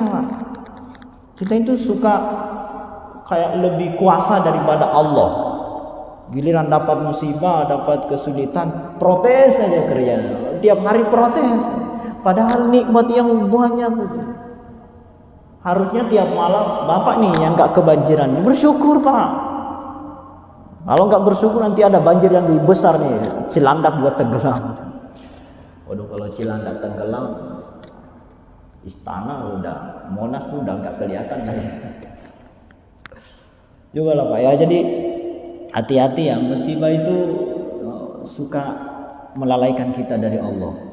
Kita itu suka kayak lebih kuasa daripada Allah. Giliran dapat musibah, dapat kesulitan, protes aja kerja. Tiap hari protes. Padahal nikmat yang banyak. Harusnya tiap malam, Bapak nih yang gak kebanjiran, bersyukur Pak. Kalau nggak bersyukur nanti ada banjir yang lebih besar nih, Cilandak buat tenggelam. Waduh, kalau Cilandak tenggelam, istana udah, Monas tuh udah nggak kelihatan lagi. Juga lah Pak ya. Jadi hati-hati ya, musibah itu suka melalaikan kita dari Allah,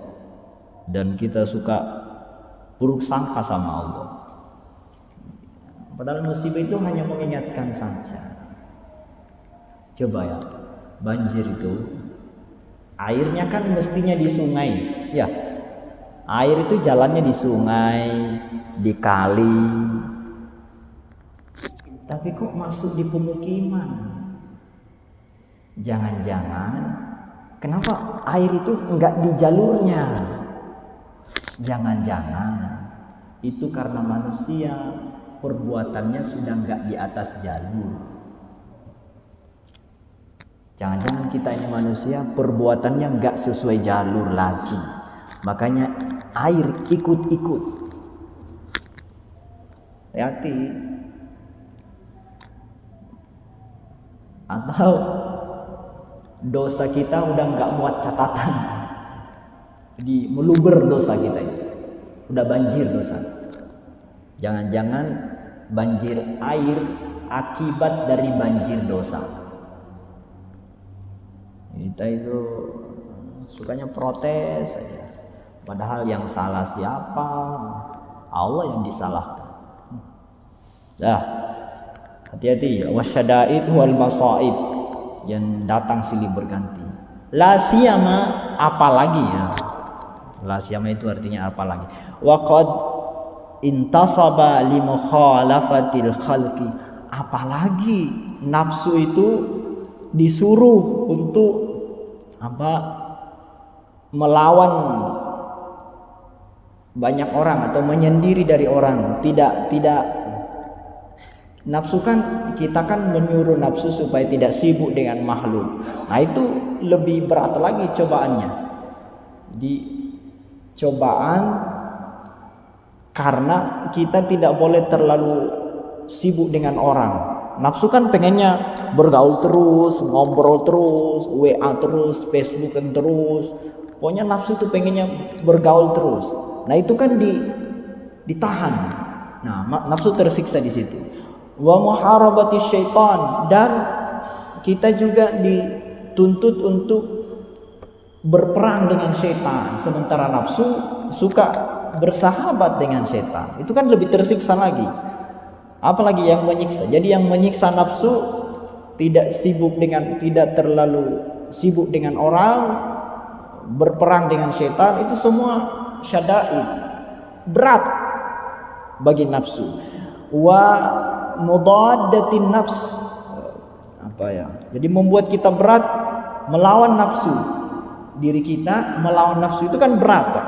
dan kita suka buruk sangka sama Allah. Padahal musibah itu hanya mengingatkan saja. Coba ya, banjir itu airnya kan mestinya di sungai ya, air itu jalannya di sungai, di kali, tapi kok masuk di pemukiman. Jangan-jangan kenapa air itu enggak di jalurnya? Jangan-jangan itu karena manusia perbuatannya sudah enggak di atas jalur. Jangan-jangan kita ini manusia perbuatannya nggak sesuai jalur lagi, makanya air ikut-ikut. Hati-hati. Atau dosa kita udah nggak muat catatan, jadi meluber dosa kita ini, udah banjir dosa. Jangan-jangan banjir air akibat dari banjir dosa. Kita itu sukanya protes saja. Padahal yang salah siapa? Allah yang disalahkan. Hati-hati. Wasyada'id wal masaib, yang datang silih berganti. La siyama, apalagi ya. La siyama itu artinya apalagi. Wa qad intasaba li mukhalafatil khalqi, apalagi nafsu itu disuruh untuk melawan banyak orang atau menyendiri dari orang. Tidak nafsu kan, kita kan menyuruh nafsu supaya tidak sibuk dengan makhluk. Nah itu lebih berat lagi cobaannya. Di cobaan karena kita tidak boleh terlalu sibuk dengan orang. Nafsu kan pengennya bergaul terus, ngobrol terus, WA terus, Facebookan terus. Pokoknya nafsu itu pengennya bergaul terus. Nah itu kan ditahan. Nah nafsu tersiksa di situ. Wa muharabati syaitan, dan kita juga dituntut untuk berperang dengan syaitan. Sementara nafsu suka bersahabat dengan syaitan. Itu kan lebih tersiksa lagi. Apalagi yang menyiksa. Jadi yang menyiksa nafsu tidak terlalu sibuk dengan orang, berperang dengan syaitan, itu semua syada'id, berat bagi nafsu. Wa mudaddatin nafs, jadi membuat kita berat melawan nafsu. Diri kita melawan nafsu itu kan berat, Pak.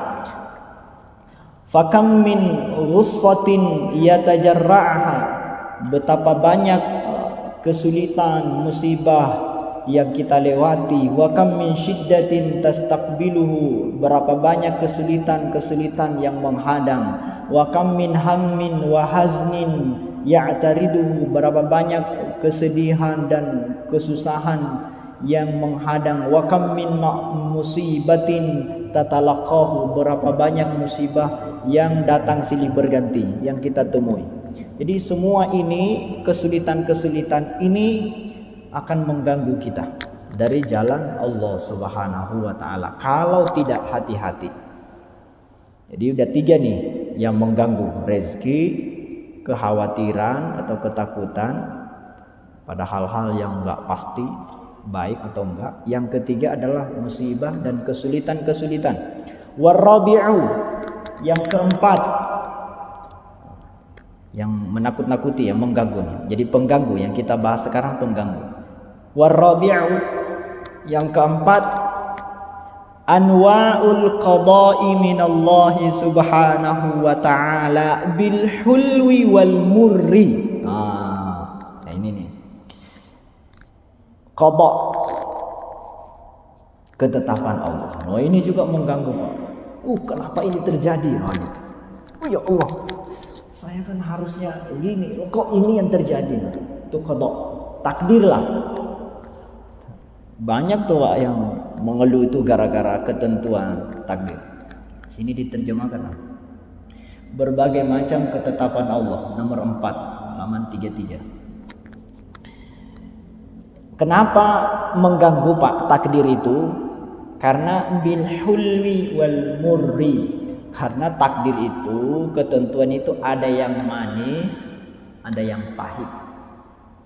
Fakam min ghussatin yatajarra'aha, betapa banyak kesulitan, musibah yang kita lewati. Wa kam min syiddatin tastaqbiluhu, berapa banyak kesulitan-kesulitan yang menghadang. Wa kam min hammin wa haznin ya'tariduhu, berapa banyak kesedihan dan kesusahan yang menghadang. Wa kam min musibatin tatalaqahu, berapa banyak musibah yang datang silih berganti yang kita temui. Jadi semua ini, kesulitan-kesulitan ini akan mengganggu kita dari jalan Allah Subhanahu wa taala kalau tidak hati-hati. Jadi udah 3 nih yang mengganggu: rezeki, kekhawatiran atau ketakutan pada hal-hal yang enggak pasti baik atau enggak. Yang ketiga adalah musibah dan kesulitan-kesulitan. Warabi'u, yang keempat, yang menakut-nakuti, yang mengganggu. Jadi pengganggu yang kita bahas sekarang, pengganggu. Warabi'u, yang keempat, anwa'ul qada'i minallahi subhanahu wa ta'ala bil hulwi wal murri. Nah ini nih, qada, ketetapan Allah. Oh ini juga mengganggu, Pak. Kenapa ini terjadi? Gitu. Ya Allah, saya kan harusnya gini, kok ini yang terjadi? Itu qada, takdir lah. Banyak tuh Pak yang mengeluh itu gara-gara ketentuan takdir. Sini diterjemahkan berbagai macam ketetapan Allah, nomor 4 halaman 33. Kenapa mengganggu Pak takdir itu? Karena bil hulwi wal murri, karena takdir itu, ketentuan itu ada yang manis, ada yang pahit.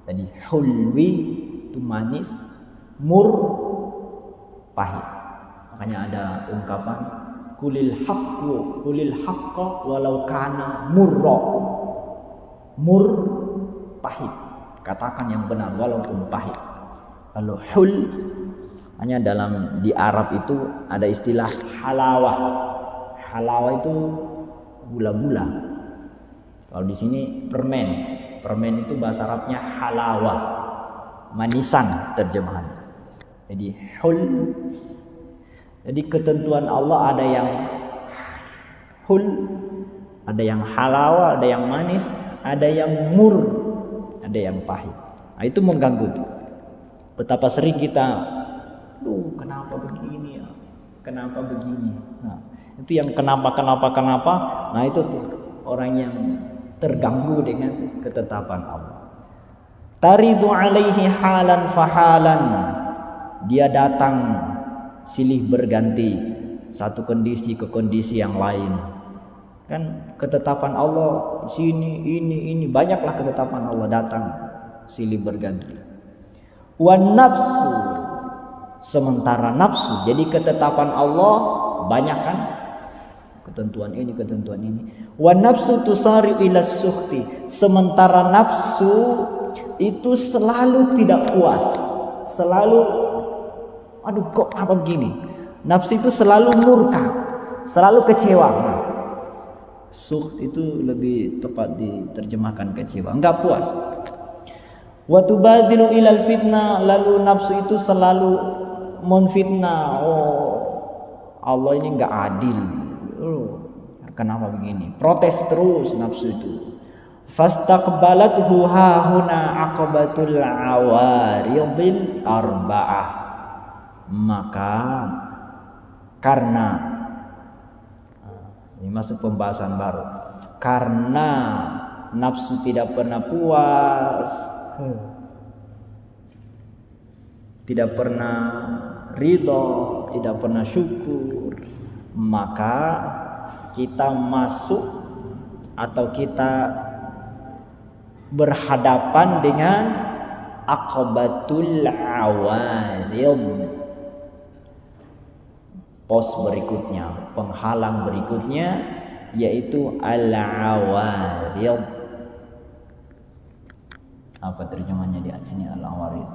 Tadi hulwi itu manis, mur pahit. Makanya ada ungkapan kulil haqqa walau kana murra. Mur pahit, katakan yang benar walaupun pahit. Kalau hul, hanya dalam di Arab itu ada istilah halawah. Halawah itu gula-gula. Kalau di sini permen. Permen itu bahasa Arabnya halawah, manisan terjemahannya. Jadi hul. Jadi ketentuan Allah ada yang hul, ada yang halawah, ada yang manis, ada yang mur, ada yang pahit. Nah, itu mengganggu tuh. Betapa sering kita, kenapa begini ya? Kenapa begini? Nah, itu yang kenapa. Nah, itu tuh orang yang terganggu dengan ketetapan Allah. Taridu alaihi halan fahalan, dia datang silih berganti satu kondisi ke kondisi yang lain. Kan ketetapan Allah sini ini banyaklah ketetapan Allah datang silih berganti. Wan nafsu, sementara nafsu, jadi ketetapan Allah banyak kan, ketentuan ini. Wan nafsu tusari ila sukhti, sementara nafsu itu selalu tidak puas, selalu kok apa begini. Nafsu itu selalu murka, selalu kecewa. Sukht itu lebih tepat diterjemahkan kecewa, enggak puas. Wa tubadilu ilal fitnah, lalu nafsu itu selalu menfitnah. Allah ini enggak adil. Kenapa begini? Protes terus nafsu itu. Fastaqbalathu hahuna aqabatul awaridil arba'ah. Maka karena ini masuk pembahasan baru. Karena nafsu tidak pernah puas, tidak pernah ridho, tidak pernah syukur, maka kita masuk atau kita berhadapan dengan aqabatul awarid, pos berikutnya, penghalang berikutnya, yaitu al-awarid. Apa terjemahnya di sini al-awarid?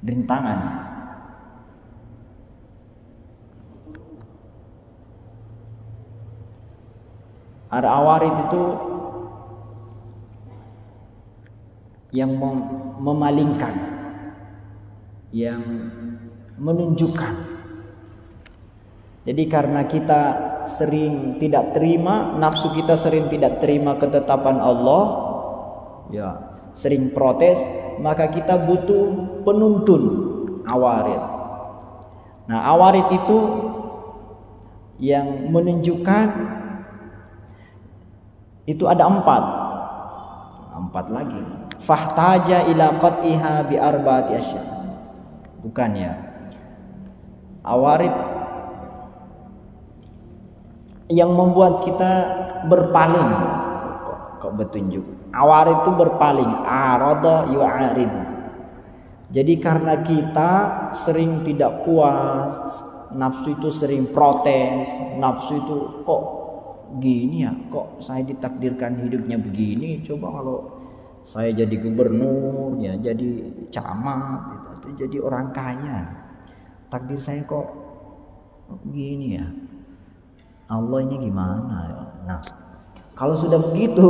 Rintangan. Ada awarid itu yang memalingkan, yang menunjukkan. Jadi karena kita sering tidak terima, nafsu kita sering tidak terima ketetapan Allah, ya, sering protes, maka kita butuh penuntun awarid. Nah, awarid itu yang menunjukkan itu ada empat lagi. Fahtaja ila qat'iha bi arba'ati asya. Bukan ya. Awarid yang membuat kita berpaling. Kok bertunjuk. Awarid itu berpaling, arada yu'arid. Jadi karena kita sering tidak puas, nafsu itu sering protes, nafsu itu kok gini ya, kok saya ditakdirkan hidupnya begini, coba kalau saya jadi gubernur, ya jadi camat, gitu, atau jadi orang kaya, takdir saya kok gini ya, Allah ini gimana ya. Nah, kalau sudah begitu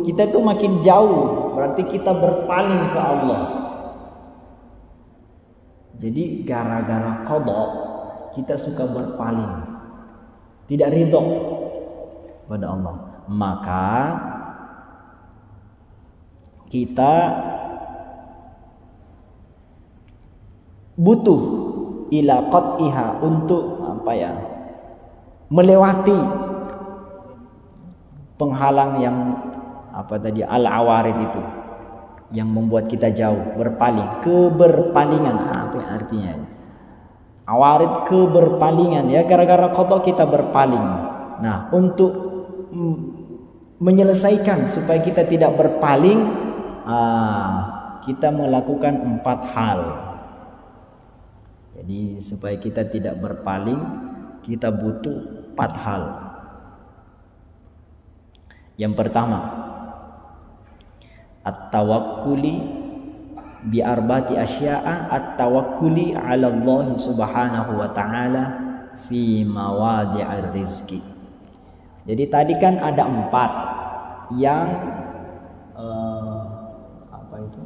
kita itu makin jauh, berarti kita berpaling ke Allah. Jadi gara-gara qada kita suka berpaling, tidak ridho pada Allah, maka kita butuh ila qat'iha untuk apa ya, melewati penghalang yang apa tadi, al-awarid itu yang membuat kita jauh, berpaling, keberpalingan. Apa artinya? Awarid keberpalingan, ya, gara-gara qada kita berpaling. Nah, untuk menyelesaikan supaya kita tidak berpaling, kita melakukan 4 hal. Jadi supaya kita tidak berpaling, kita butuh 4 hal. Yang pertama, at-tawakkuli bi arba'ati asya'a, at-tawakkuli 'ala Allah Subhanahu wa ta'ala fi mawadi'ir rizqi. Jadi tadi kan ada 4 yang apa itu?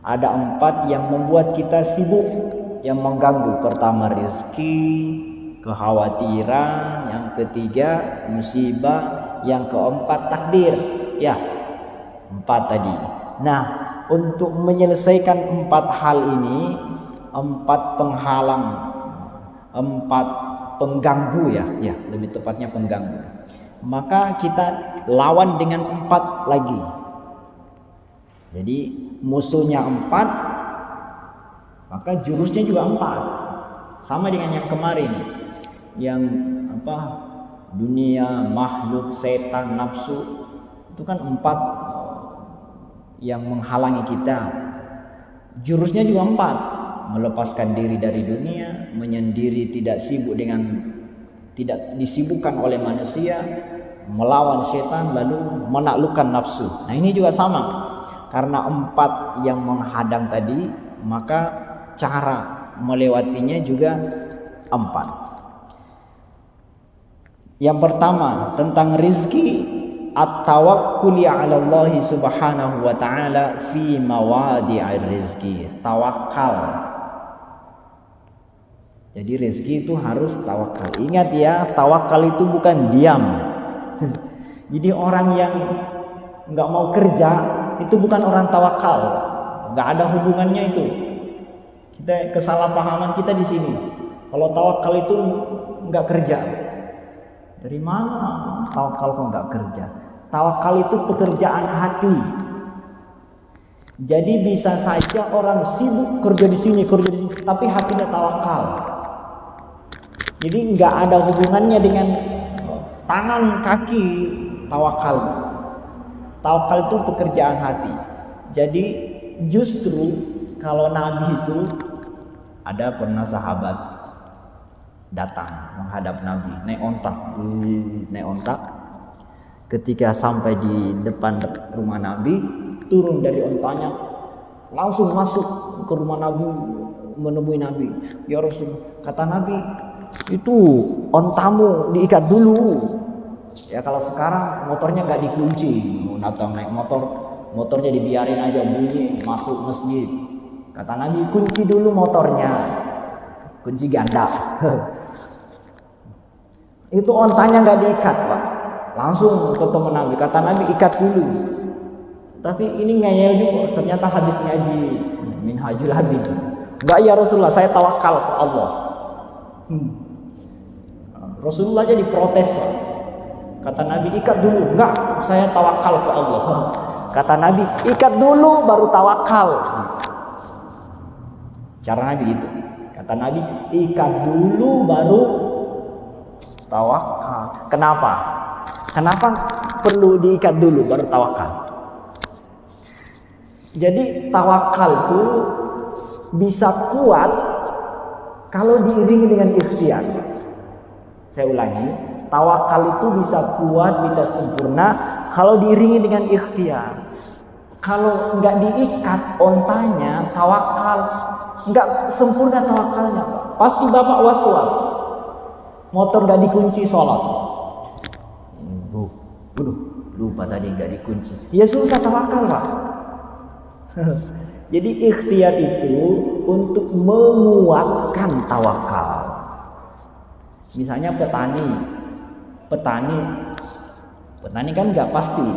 Ada 4 yang membuat kita sibuk, yang mengganggu. Pertama rezeki, kekhawatiran, yang ketiga musibah, yang keempat takdir. Ya, 4 tadi. Nah, untuk menyelesaikan 4 hal ini, 4 penghalang, 4 pengganggu, ya, lebih tepatnya pengganggu, maka kita lawan dengan 4 lagi. Jadi musuhnya 4, maka jurusnya juga 4, sama dengan yang kemarin, yang apa, dunia, makhluk, setan, nafsu, itu kan 4 yang menghalangi kita. Jurusnya juga 4, melepaskan diri dari dunia, menyendiri, tidak sibuk dengan, tidak disibukkan oleh manusia, melawan setan, lalu menaklukkan nafsu. Nah, ini juga sama, karena 4 yang menghadang tadi, maka cara melewatinya juga 4. Yang pertama tentang rizki, at-tawakkuli 'ala Allah Subhanahu wa ta'ala fi mawadi'ir rizki. Tawakal. Jadi rezeki itu harus tawakal. Ingat ya, tawakal itu bukan diam. Jadi orang yang nggak mau kerja itu bukan orang tawakal. Nggak ada hubungannya itu. Kita kesalahpahaman kita di sini. Kalau tawakal itu nggak kerja. Dari mana tawakal kok nggak kerja? Tawakal itu pekerjaan hati. Jadi bisa saja orang sibuk kerja di sini, tapi hatinya tawakal. Jadi nggak ada hubungannya dengan tangan kaki tawakal. Tawakal itu pekerjaan hati. Jadi justru kalau Nabi itu ada pernah sahabat datang menghadap Nabi, naik ontak. Ketika sampai di depan rumah Nabi, turun dari ontanya, langsung masuk ke rumah Nabi, menemui Nabi. Ya Rasul, kata Nabi, itu ontamu diikat dulu. Ya kalau sekarang motornya nggak dikunci, mau datang naik motornya dibiarin aja bunyi masuk masjid. Kata Nabi, kunci dulu motornya, kunci ganda. Itu ontanya nggak diikat, Pak. Langsung ketemu Nabi. Kata Nabi, ikat dulu. Tapi ini ngeyel juga, ternyata habis ngaji Minhajul Habib. Enggak ya Rasulullah, saya tawakal ke Allah. Rasulullah aja diprotes, Pak. Kata Nabi, ikat dulu. Enggak, saya tawakal ke Allah. Kata Nabi, ikat dulu baru tawakal. Cara Nabi itu. Kata Nabi, ikat dulu baru tawakal. Kenapa? Kenapa perlu diikat dulu baru tawakal? Jadi tawakal itu bisa kuat kalau diiringi dengan ikhtiar. Saya ulangi, tawakal itu bisa kuat, bisa sempurna kalau diiringi dengan ikhtiar. Kalau nggak diikat ontanya, tawakal nggak sempurna tawakalnya. Pasti Bapak was-was. Motor nggak dikunci sholat. Lupa tadi nggak dikunci. Ya susah tawakal, Pak. Jadi ikhtiar itu untuk menguatkan tawakal. Misalnya petani kan nggak pasti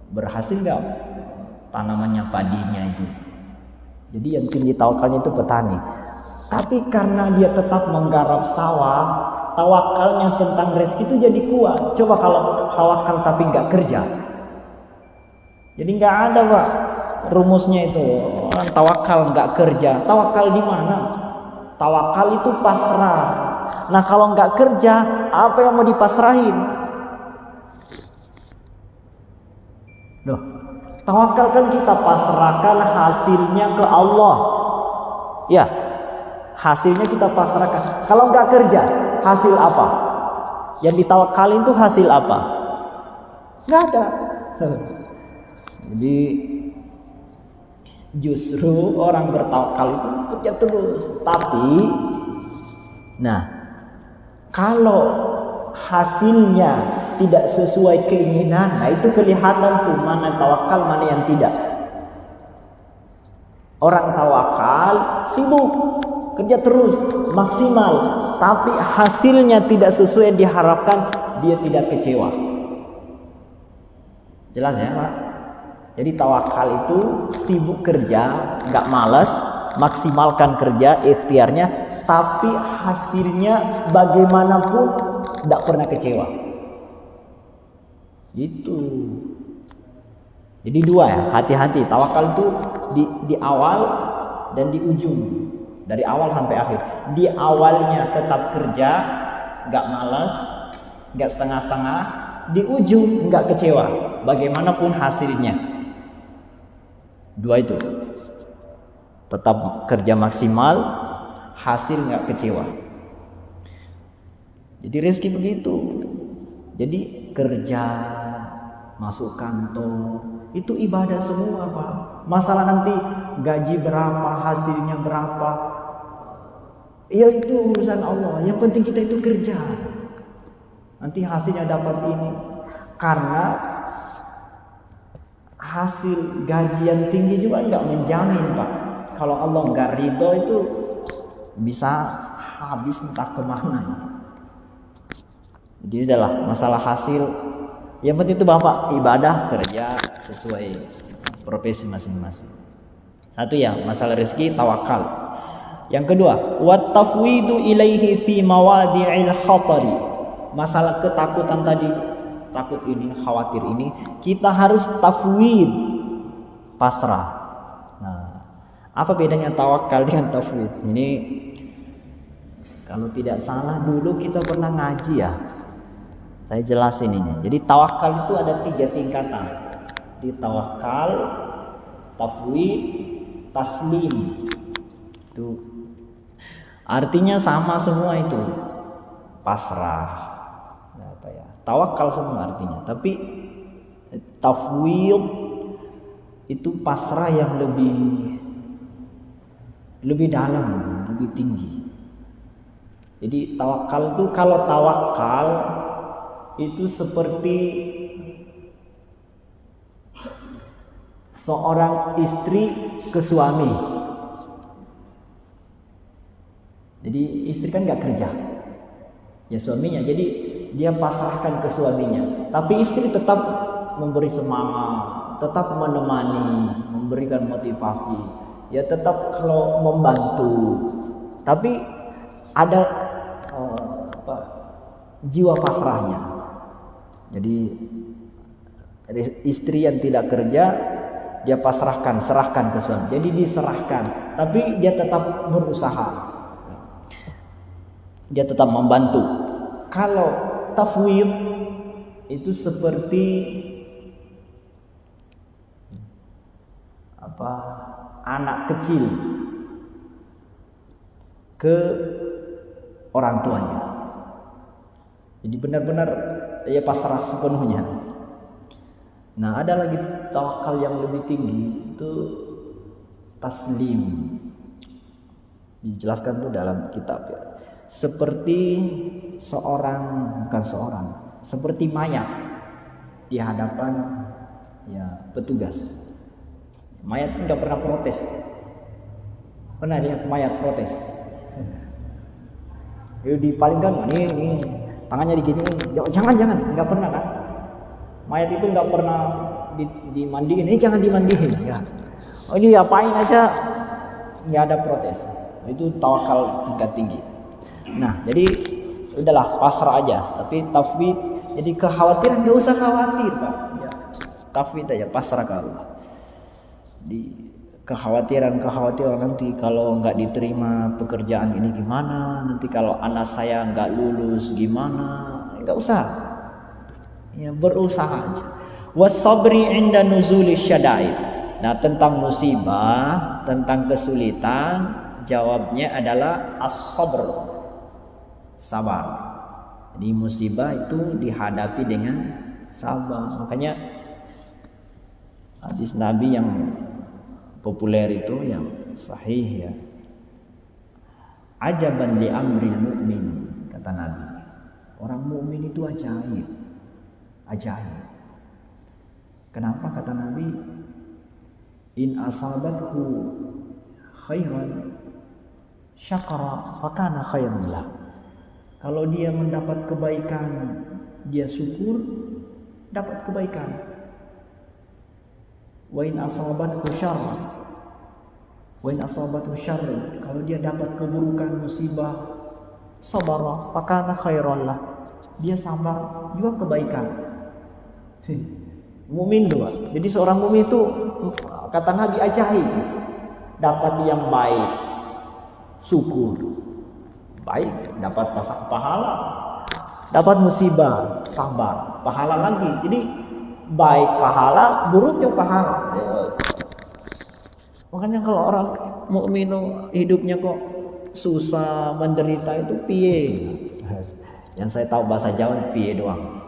berhasil nggak tanamannya padinya itu. Jadi yang tinggi tawakalnya itu petani. Tapi karena dia tetap menggarap sawah, tawakalnya tentang rezeki itu jadi kuat. Coba kalau tawakal tapi nggak kerja, jadi nggak ada, Pak, rumusnya itu. Orang tawakal nggak kerja, tawakal di mana? Tawakal itu pasrah. Nah kalau nggak kerja, apa yang mau dipasrahin? Loh, tawakal kan kita pasrahkan hasilnya ke Allah. Ya, hasilnya kita pasrahkan. Kalau nggak kerja, hasil apa? Yang ditawakalin itu hasil apa? Nggak ada. Jadi justru orang bertawakal itu kerja terus. Tapi, nah, kalau hasilnya tidak sesuai keinginan, nah itu kelihatan tuh mana tawakal, mana yang tidak. Orang tawakal sibuk kerja terus maksimal, tapi hasilnya tidak sesuai yang diharapkan, dia tidak kecewa. Jelas ya, Pak? Jadi tawakal itu sibuk kerja, nggak malas, maksimalkan kerja ikhtiarnya, tapi hasilnya bagaimanapun tidak pernah kecewa. Itu. Jadi dua ya, hati-hati. Tawakal itu di awal dan di ujung. Dari awal sampai akhir. Di awalnya tetap kerja, nggak malas, nggak setengah-setengah. Di ujung nggak kecewa, bagaimanapun hasilnya. Dua itu. Tetap kerja maksimal, hasil nggak kecewa. Jadi rezeki begitu. Jadi kerja, masuk kantor, itu ibadah semua, Pak. Masalah nanti gaji berapa, hasilnya berapa, ya itu urusan Allah. Yang penting kita itu kerja. Nanti hasilnya dapat ini. Karena hasil gaji yang tinggi juga nggak menjamin, Pak. Kalau Allah nggak ridho itu bisa habis entah kemana. Jadi udahlah, masalah hasil yang penting itu Bapak ibadah, kerja sesuai profesi masing-masing. Satu ya, masalah rezeki tawakal. Yang kedua, wat tafwidu ilaihi fi mawadi'il khatari. Masalah ketakutan tadi, takut ini, khawatir ini, kita harus tafwid, pasrah. Nah, apa bedanya tawakal dengan tafwid? Ini kalau tidak salah dulu kita pernah ngaji ya. Saya jelasin ini. Jadi tawakal itu ada 3 tingkatan. Di tawakal, tafwid, taslim. Itu artinya sama semua itu. Pasrah. Apa ya? Tawakal semua artinya. Tapi tafwid itu pasrah yang lebih dalam, lebih tinggi. Jadi tawakal itu, kalau tawakal itu seperti seorang istri ke suami. Jadi istri kan nggak kerja, ya suaminya. Jadi dia pasrahkan ke suaminya. Tapi istri tetap memberi semangat, tetap menemani, memberikan motivasi. Ya tetap kalau membantu. Tapi ada jiwa pasrahnya. Jadi istri yang tidak kerja dia serahkan ke suami. Jadi diserahkan, tapi dia tetap berusaha. Dia tetap membantu. Kalau tafwid itu seperti anak kecil ke orang tuanya. Jadi benar-benar ya pasrah sepenuhnya. Nah, ada lagi tawakal yang lebih tinggi, itu taslim. Dijelaskan tuh dalam kitab ya. Seperti seperti mayat di hadapan ya petugas. Mayat nggak pernah protes. Pernah lihat mayat protes? Dipalingkan, nih tangannya digini, jangan, nggak pernah kan? Mayat itu nggak pernah dimandiin, jangan dimandiin, ya. Ini apain aja, nggak ada protes. Itu tawakal tingkat tinggi. Nah, jadi udahlah pasrah aja. Tapi tafwid, jadi kekhawatiran nggak usah khawatir, Pak. Ya, tafwid aja, pasrah ke Allah. Di kekhawatiran nanti kalau nggak diterima pekerjaan ini gimana, nanti kalau anak saya nggak lulus gimana, nggak usah. Ya, berusaha aja. Wasabri inda nuzuli syada'id. Nah, tentang musibah, tentang kesulitan, jawabnya adalah as-sabr, sabar. Jadi musibah itu dihadapi dengan sabar. Makanya hadis Nabi yang populer itu, yang sahih ya, ajaban li amril mu'min, kata Nabi. Orang mukmin itu ajaib. Kenapa kata Nabi? In asabathu khairan syakara fakana khairan lah. Kalau dia mendapat kebaikan, dia syukur, dapat kebaikan. Wa in asabathu syarran, kalau dia dapat keburukan, musibah, sabara fakana khairan lah. Dia sabar juga kebaikan. Mukmin dua. Jadi seorang mukmin itu kata Nabi ajaib. Dapat yang baik, syukur. Baik, dapat pahala. Dapat musibah, sabar, pahala lagi. Jadi baik pahala, buruknya pahala. Makanya kalau orang mukmin hidupnya kok susah, menderita, itu piye. Yang saya tahu bahasa Jawa piye doang.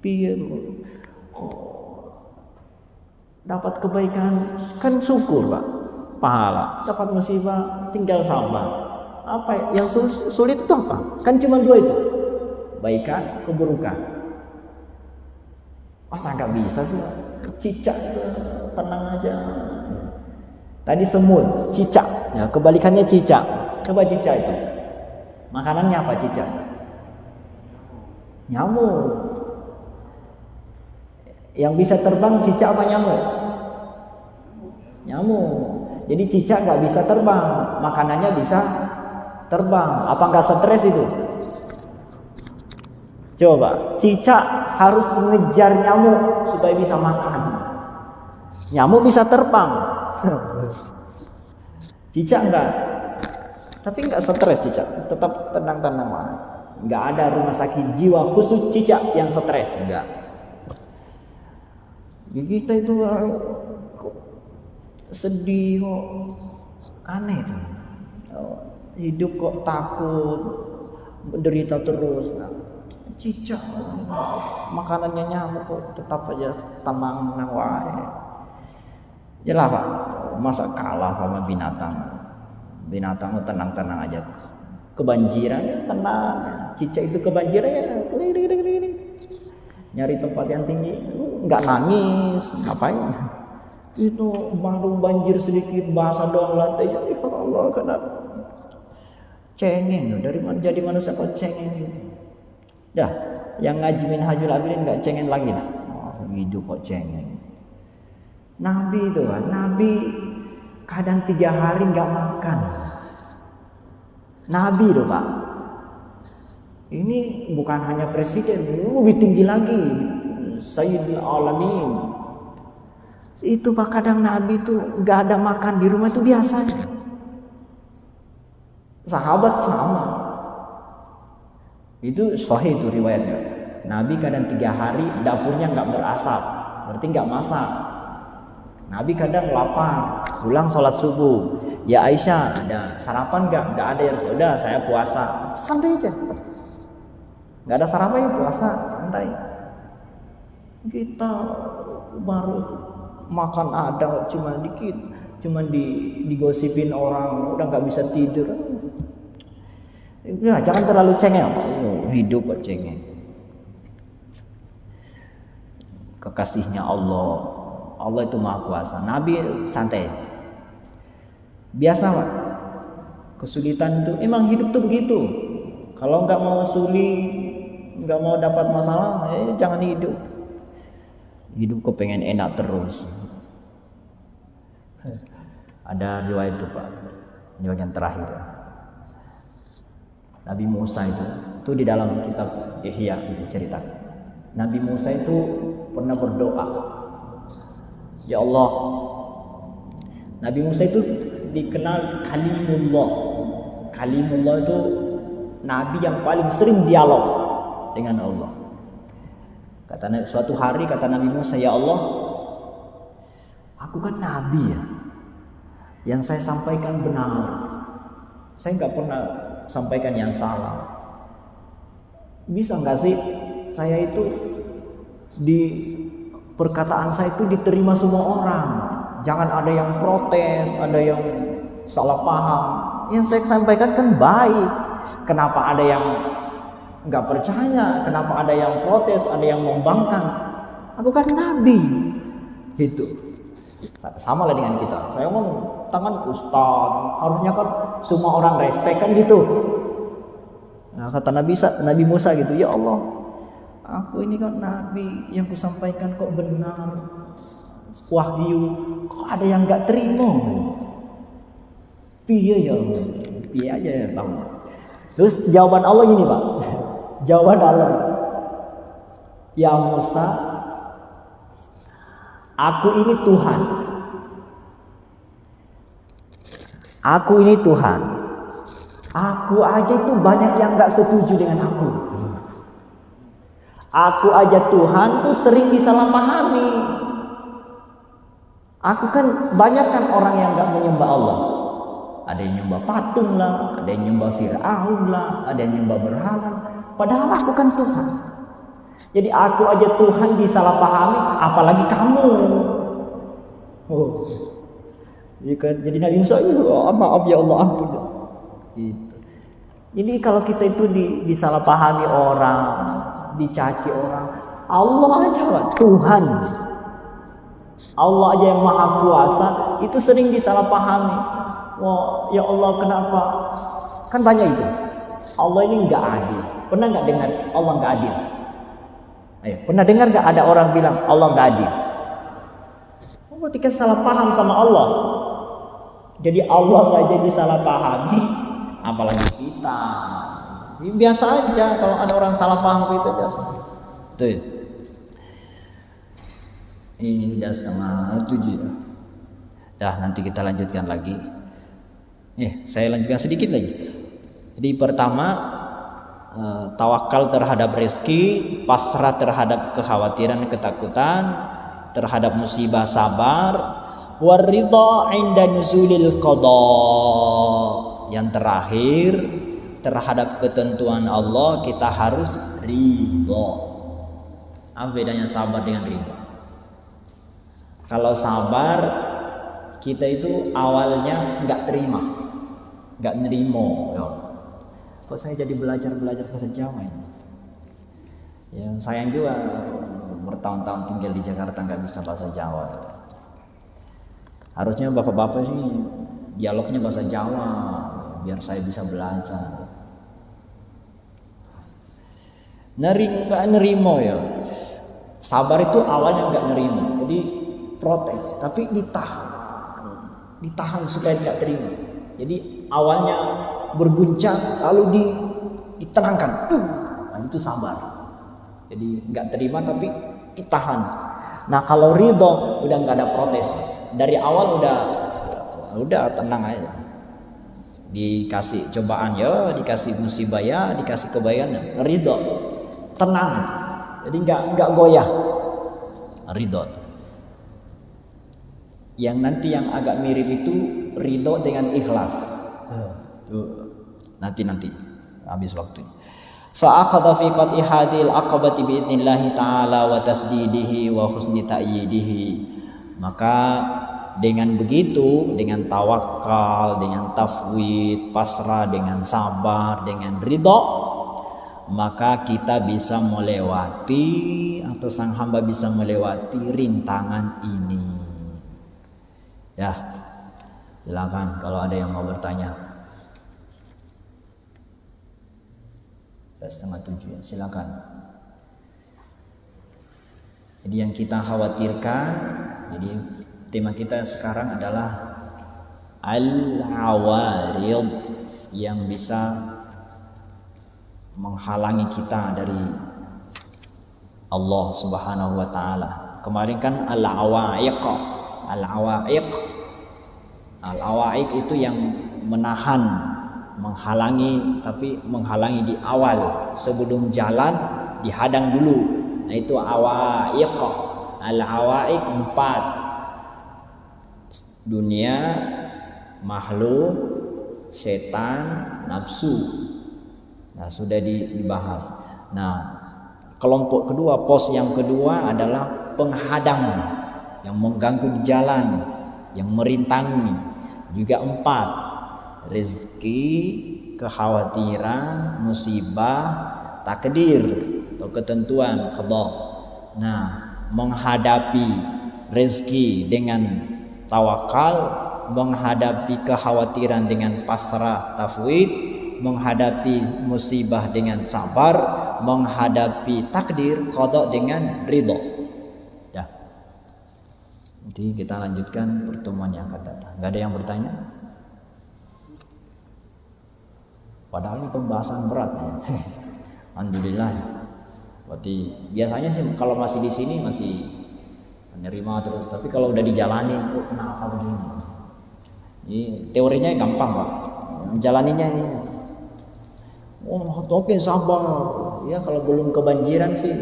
Piye dapat kebaikan kan syukur, Pak, pahala. Dapat musibah tinggal sabar. Apa yang sulit itu apa? Kan cuma dua itu, kebaikan, keburukan. Masa nggak bisa sih? Cicak itu tenang aja. Tadi semut, cicak, ya, kebalikannya cicak. Coba cicak itu makanannya apa? Cicak, nyamuk. Yang bisa terbang cicak apa nyamuk? Nyamuk. Jadi cicak nggak bisa terbang, makanannya bisa terbang. Apa nggak stres itu? Coba, cicak harus mengejar nyamuk supaya bisa makan. Nyamuk bisa terbang. Cicak enggak. Tapi enggak stres cicak, tetap tenang-tenang lah. Enggak ada rumah sakit jiwa khusus cicak yang stres, enggak. Kita itu kok sedih, kok aneh tuh. Hidup kok takut, menderita terus. Nah, cicak makanannya nyamuk kok tetap aja tenang wae. Yalah Pak, masa kalah sama binatang? Binatang tenang-tenang aja. Kebanjiran tenang. cicak itu kebanjiran ya nyari tempat yang tinggi, nggak nangis, ngapain? Itu baru banjir sedikit basah doang lantainya, ya Allah kenapa? Cengeng, dari mana jadi manusia kok cengeng gitu? Dah, yang ngaji Minhajul Abidin nggak cengeng lagi lah. Oh, hidup kok cengeng. Nabi itu kan, Nabi kadang 3 hari nggak makan. Nabi itu Pak. Ini bukan hanya presiden, lebih tinggi lagi, Sayyidul Alamin. Itu Pak, kadang Nabi itu nggak ada makan di rumah itu biasanya. Sahabat sama. Itu sahih itu riwayatnya. Nabi kadang 3 hari dapurnya nggak berasap, berarti nggak masak. Nabi kadang lapar, pulang sholat subuh. Ya Aisyah, ada sarapan nggak? Nggak ada ya sudah, saya puasa. Santai aja. Nggak ada sarapan ya puasa, santai. Kita baru makan ada cuma dikit, cuma digosipin orang, udah nggak bisa tidur. Ya, jangan terlalu cengeng, hidup kok cengeng. Kekasihnya Allah itu maha kuasa. Nabi santai, biasa Pak. Kesulitan itu emang hidup tuh begitu. Kalau nggak mau sulit, nggak mau dapat masalah, jangan hidup. Hidup kok pengen enak terus. Ada riwayat itu Pak, ini bagian terakhir ya. Nabi Musa itu di dalam kitab Ihya cerita. Nabi Musa itu pernah berdoa, ya Allah. Nabi Musa itu dikenal Kalimullah. Kalimullah itu Nabi yang paling sering dialog dengan Allah. Suatu hari kata Nabi Musa, ya Allah, aku kan Nabi ya, yang saya sampaikan benar, saya nggak pernah sampaikan yang salah. Bisa nggak sih saya itu di perkataan saya itu diterima semua orang, jangan ada yang protes, ada yang salah paham. Yang saya sampaikan kan baik, kenapa ada yang nggak percaya, kenapa ada yang protes, ada yang membangkang? Aku kan Nabi. Itu sama lah dengan kita. Kayak tangan ustaz, harusnya kan semua orang respect kan gitu. Nah, kata Nabi Musa gitu, ya Allah, aku ini kan Nabi, yang kusampaikan kok benar, wahyu, kok ada yang nggak terima? Piye ya Allah, piye aja ya tahu. Terus jawaban Allah gini Pak, jawaban Allah, ya Musa, aku ini Tuhan. Aku ini Tuhan. Aku aja itu banyak yang gak setuju dengan aku. Aku aja Tuhan tuh sering disalahpahami. Aku kan banyak kan orang yang gak menyembah Allah. Ada yang nyembah patung lah, ada yang nyembah Fir'aun lah, ada yang nyembah berhala. Padahal aku kan Tuhan. Jadi aku aja Tuhan disalahpahami, apalagi kamu. Oh. Jadi Nabi Musa, maaf ya Allah, ampun. Gitu. Jadi kalau kita itu disalahpahami orang, dicaci orang, Allah aja Pak, Tuhan. Allah aja yang maha kuasa itu sering disalahpahami. Wah, ya Allah kenapa? Kan banyak itu. Allah ini nggak adil. Pernah nggak dengar Allah nggak adil? Ayo, pernah dengar nggak ada orang bilang Allah nggak adil? Ketika salah paham sama Allah, jadi Allah saja disalahpahami, apalagi kita. Biasa aja kalau ada orang salah paham itu biasa. Tuh. Ini udah 6:30 ya. Dah, nanti kita lanjutkan lagi. Saya lanjutkan sedikit lagi. Jadi pertama, tawakal terhadap rezeki, pasrah terhadap kekhawatiran, ketakutan, terhadap musibah sabar, waridha 'inda nuzulil qada. Yang terakhir, terhadap ketentuan Allah kita harus ridha. Apa bedanya sabar dengan ridha? Kalau sabar, kita itu awalnya nggak terima, nggak nerimo. kok saya jadi belajar bahasa Jawa ini. Ya sayang juga bertahun-tahun tinggal di Jakarta nggak bisa bahasa Jawa. Harusnya bapak-bapak sih dialognya bahasa Jawa biar saya bisa belajar. Nggak nerimo ya. Sabar itu awalnya nggak nerimo, jadi protes, tapi ditahan supaya nggak terima. Jadi awalnya berguncang, lalu ditenangkan. Nah, itu sabar. Jadi nggak terima tapi ditahan. Nah kalau ridho udah nggak ada protes. Dari awal udah tenang aja. Dikasih cobaan ya, dikasih musibah ya, dikasih kebaikan, ridho, tenang. Jadi nggak goyah. Ridho. Yang nanti yang agak mirip itu ridho dengan ikhlas. Nanti habis waktu. Fa akhadha fi qat'i hadhil aqabati bi idznillah ta'ala wa tasdidihi wa husni ta'yidihi. Maka dengan begitu, dengan tawakal, dengan tafwid, pasrah, dengan sabar, dengan ridho, maka kita bisa melewati atau sang hamba bisa melewati rintangan ini. Ya, silakan kalau ada yang mau bertanya. 6:30 ya, silakan. Jadi yang kita khawatirkan, jadi tema kita sekarang adalah al-awarid yang bisa menghalangi kita dari Allah Subhanahu wa taala. Kemarin kan al-awaiq. Al-awaiq itu yang menahan, menghalangi, tapi menghalangi di awal sebelum jalan dihadang dulu. Nah itu awaiq. Al-awaiq 4. Dunia, makhluk, setan, nafsu. Nah sudah dibahas. Nah kelompok kedua, pos yang kedua adalah penghadang yang mengganggu di jalan, yang merintangi. Juga 4. Rezeki, kekhawatiran, musibah, takdir atau ketentuan qada. Nah menghadapi rezeki dengan tawakal, menghadapi kekhawatiran dengan pasrah tafwid, menghadapi musibah dengan sabar, menghadapi takdir qada dengan ridho. Ya. Nanti kita lanjutkan pertemuan yang akan datang. Gak ada yang bertanya? Padahal ini pembahasan berat ya. Alhamdulillah. Berarti biasanya sih kalau masih di sini masih menerima terus, tapi kalau udah dijalani, kenapa begini? Ini teorinya gampang Pak, menjalaninya ini. Oke sabar. Ya kalau belum kebanjiran sih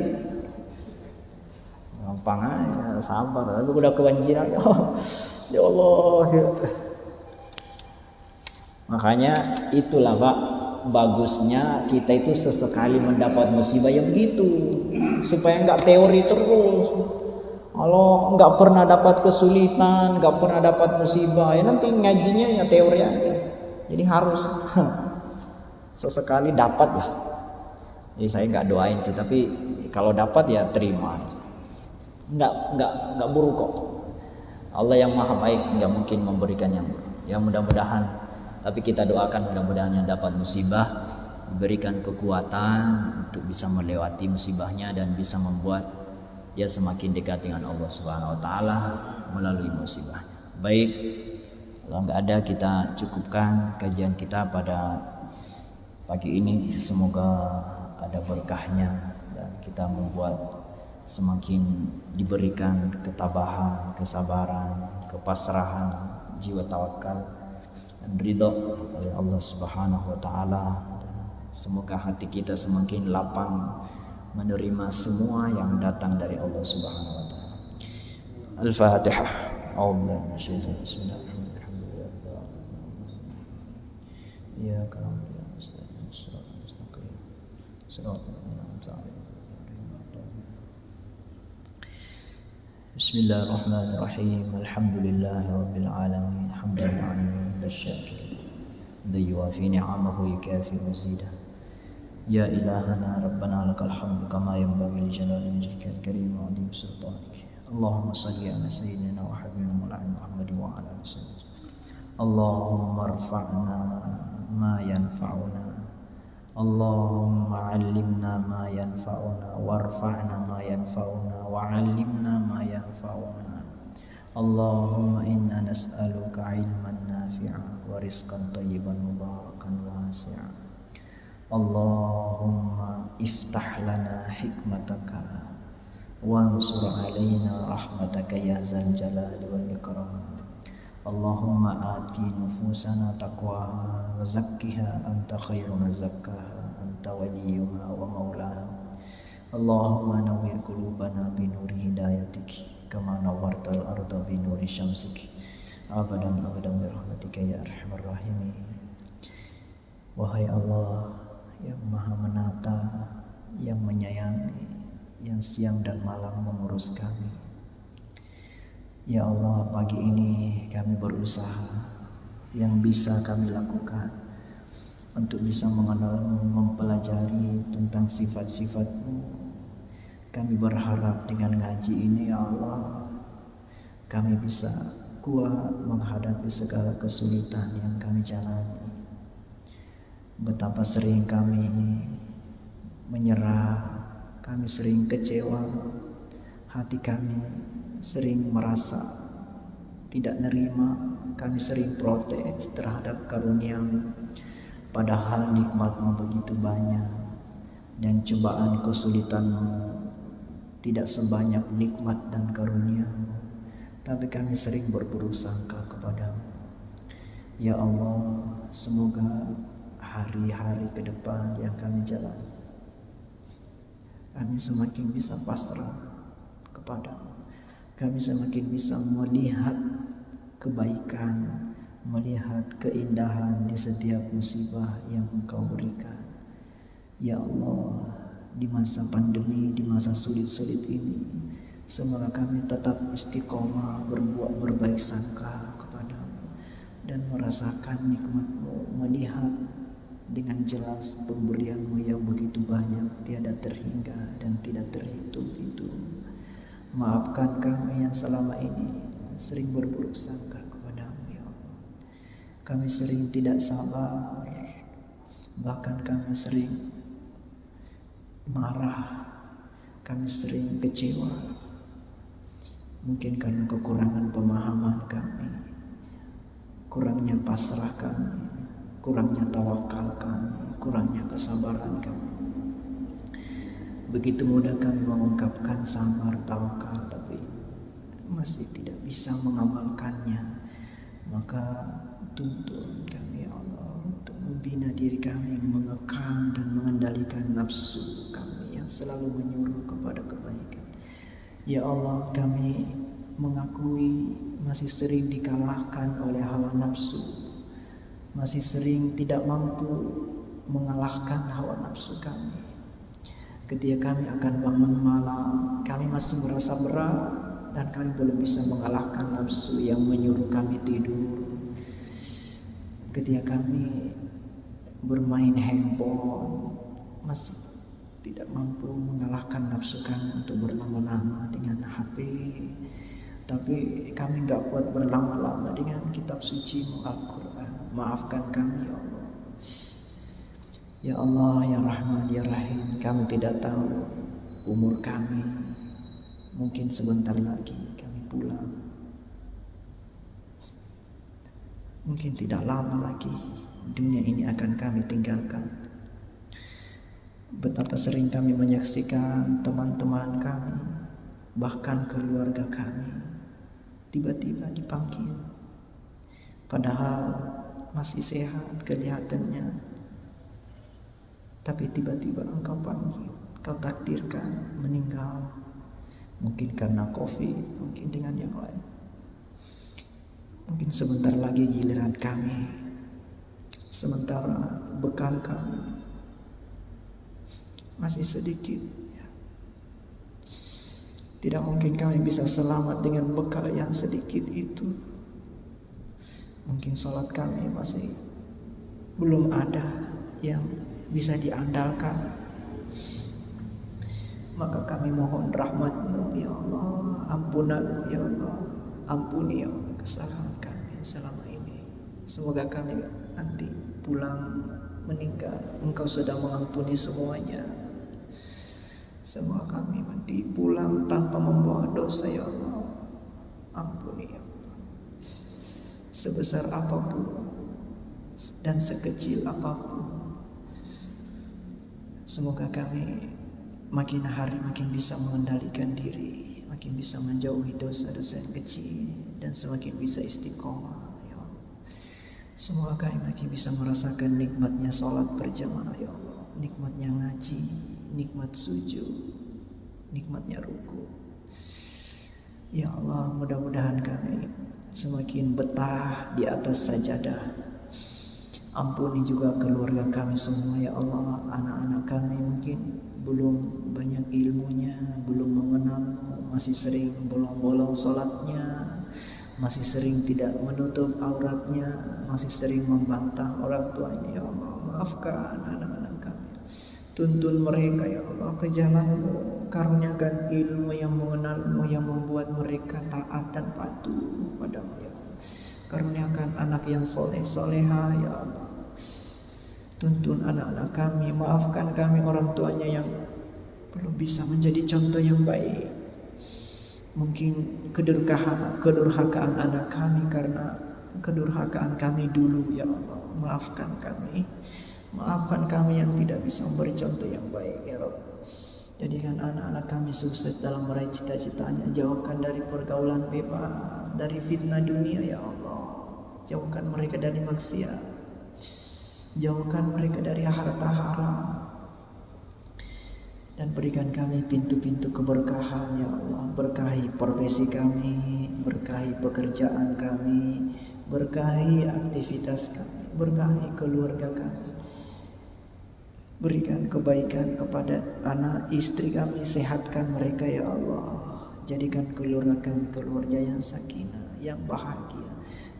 gampang aja, sabar. Tapi udah kebanjiran, ya Allah. Ya. Makanya itulah Pak, bagusnya kita itu sesekali mendapat musibah yang begitu, supaya nggak teori terus. Kalau nggak pernah dapat kesulitan, nggak pernah dapat musibah, ya nanti ngajinya ya teori aja. Jadi harus sesekali dapat lah. Jadi saya nggak doain sih, tapi kalau dapat ya terima. Nggak buruk kok. Allah yang maha baik nggak mungkin memberikan yang buruk. Ya mudah-mudahan. Tapi kita doakan mudah-mudahan yang dapat musibah diberikan kekuatan untuk bisa melewati musibahnya dan bisa membuat dia semakin dekat dengan Allah Subhanahu wa taala melalui musibahnya. Baik, kalau nggak ada kita cukupkan kajian kita pada pagi ini. Semoga ada berkahnya dan kita membuat semakin diberikan ketabahan, kesabaran, kepasrahan, jiwa tawakal dan ridho oleh Allah Subhanahu wa taala. Semoga hati kita semakin lapang menerima semua yang datang dari Allah Subhanahu wa taala. Al-Fatihah. A'udzubillahi minasyaitonir rajim. Bismillahirrahmanirrahim. Ya kalam ya mustaqim. Bismillahirrahmanirrahim. Alhamdulillahirabbil alamin. Hamdan 'ala الشاكر الذي يوافي نعمه ويكافئ مزيده يا إلهنا ربنا لك الحمد كما ينبغي لجلال وجهك الكريم وعظيم سلطانك. اللهم صل على سيدنا وحبيبنا مولانا محمد وعلى آله وسلم. اللهم ارفعنا ما ينفعنا، اللهم علمنا ما ينفعنا، وارفعنا ما ينفعنا، وعلمنا ما ينفعنا. اللهم إنا نسألك علما نافعا ورزقا طيبا مباركا واسعا. اللهم افتح لنا حكمتك وانصر علينا رحمتك يا ذا الجلال والإكرام. اللهم آت نفوسنا تقواها وزكها أنت خير من زكاها أنت وليها ومولاها. اللهم نور قلوبنا بنور هدايتك كما نورت الأرض بنور شمسك أبدا أبدا برحمتك يا أرحم الراحمين. Wahai Allah yang maha menata, yang menyayangi, yang siang dan malam mengurus kami, ya Allah, pagi ini kami berusaha yang bisa kami lakukan untuk bisa mengenal, mempelajari tentang sifat-sifat-Mu. Kami berharap dengan ngaji ini ya Allah, kami bisa kuat menghadapi segala kesulitan yang kami jalani. Betapa sering kami menyerah, kami sering kecewa, hati kami sering merasa tidak nerima, kami sering protes terhadap karunia-Mu. Padahal nikmat-Mu begitu banyak dan cobaan kesulitan-Mu tidak sebanyak nikmat dan karunia-Mu, tapi kami sering berburuk sangka kepada-Mu. Ya Allah, semoga hari-hari ke depan yang kami jalani, kami semakin bisa pasrah kepada-Mu. Kami semakin bisa melihat kebaikan, melihat keindahan di setiap musibah yang Engkau berikan. Ya Allah, di masa pandemi, di masa sulit-sulit ini, semoga kami tetap istiqomah berbuat berbaik sangka kepada-Mu dan merasakan nikmat-Mu, melihat dengan jelas pemberian-Mu yang begitu banyak, tiada terhingga dan tidak terhitung itu. Maafkan kami yang selama ini sering berburuk sangka kepada-Mu ya Allah. Kami sering tidak sabar, bahkan kami sering marah, kami sering kecewa. Mungkin karena kekurangan pemahaman kami, kurangnya pasrah kami, kurangnya tawakal kami, kurangnya kesabaran kami. Begitu mudah kami mengungkapkan sabar, tawakal, tapi masih tidak bisa mengamalkannya. Maka tuntun kami ya Allah untuk membina diri kami, mengekang dan mengendalikan nafsu kami yang selalu menyuruh kepada kebaikan. Ya Allah, kami mengakui masih sering dikalahkan oleh hawa nafsu, masih sering tidak mampu mengalahkan hawa nafsu kami. Ketika kami akan bangun malam, kami masih merasa berat dan kami belum bisa mengalahkan nafsu yang menyuruh kami tidur. Ketika kami bermain handphone, masih tidak mampu mengalahkan nafsu kami untuk berlama-lama dengan HP. Tapi kami gak kuat berlama-lama dengan kitab suci Al-Quran. Maafkan kami ya Allah. Ya Allah, ya Rahman, ya Rahim, kami tidak tahu umur kami. Mungkin sebentar lagi kami pulang. Mungkin tidak lama lagi dunia ini akan kami tinggalkan. Betapa sering kami menyaksikan teman-teman kami, bahkan keluarga kami, tiba-tiba dipanggil. Padahal masih sehat kelihatannya, tapi tiba-tiba Engkau panggil, Kau takdirkan meninggal. Mungkin karena COVID, mungkin dengan yang lain. Mungkin sebentar lagi giliran kami, sementara bekal kami masih sedikit. Tidak mungkin kami bisa selamat dengan bekal yang sedikit itu. Mungkin sholat kami masih belum ada yang bisa diandalkan. Maka kami mohon rahmat-Mu ya Allah, ampunan-Mu ya Allah, ampuni ya Allah kesalahan kami selama ini. Semoga kami nanti pulang meninggal, Engkau sudah mengampuni semuanya. Semua kami mati pulang tanpa membawa dosa ya Allah. Ampuni ya Allah. Sebesar apapun dan sekecil apapun, semoga kami makin hari makin bisa mengendalikan diri, makin bisa menjauhi dosa-dosa yang kecil, dan semakin bisa istiqomah ya Allah. Semoga kami makin bisa merasakan nikmatnya sholat berjamaah ya Allah, nikmatnya ngaji, nikmat sujud, nikmatnya ruku. Ya Allah, mudah-mudahan kami semakin betah di atas sajadah. Ampuni juga keluarga kami semua ya Allah. Anak-anak kami mungkin belum banyak ilmunya, belum mengenal, masih sering bolong-bolong sholatnya, masih sering tidak menutup auratnya, masih sering membantah orang tuanya ya Allah. Maafkan anak-anak kami, tuntun mereka ya Allah ke jalan-Mu. Karuniakan ilmu yang mengenal-Mu, yang membuat mereka taat dan patuh padamu ya Allah. Karuniakan anak yang soleh soleha ya Allah. Tuntun anak-anak kami, maafkan kami orang tuanya yang belum bisa menjadi contoh yang baik. Mungkin kedurhakaan anak kami karena kedurhakaan kami dulu ya Allah. Maafkan kami, maafkan kami yang tidak bisa memberi contoh yang baik ya Rabb. Jadikan anak-anak kami sukses dalam meraih cita-citanya. Jauhkan dari pergaulan bebas, dari fitnah dunia ya Allah. Jauhkan mereka dari maksiat, jauhkan mereka dari harta haram, dan berikan kami pintu-pintu keberkahan ya Allah. Berkahi profesi kami, berkahi pekerjaan kami, berkahi aktivitas kami, berkahi keluarga kami. Berikan kebaikan kepada anak istri kami, sehatkan mereka ya Allah. Jadikan keluarga kami keluarga yang sakinah, yang bahagia,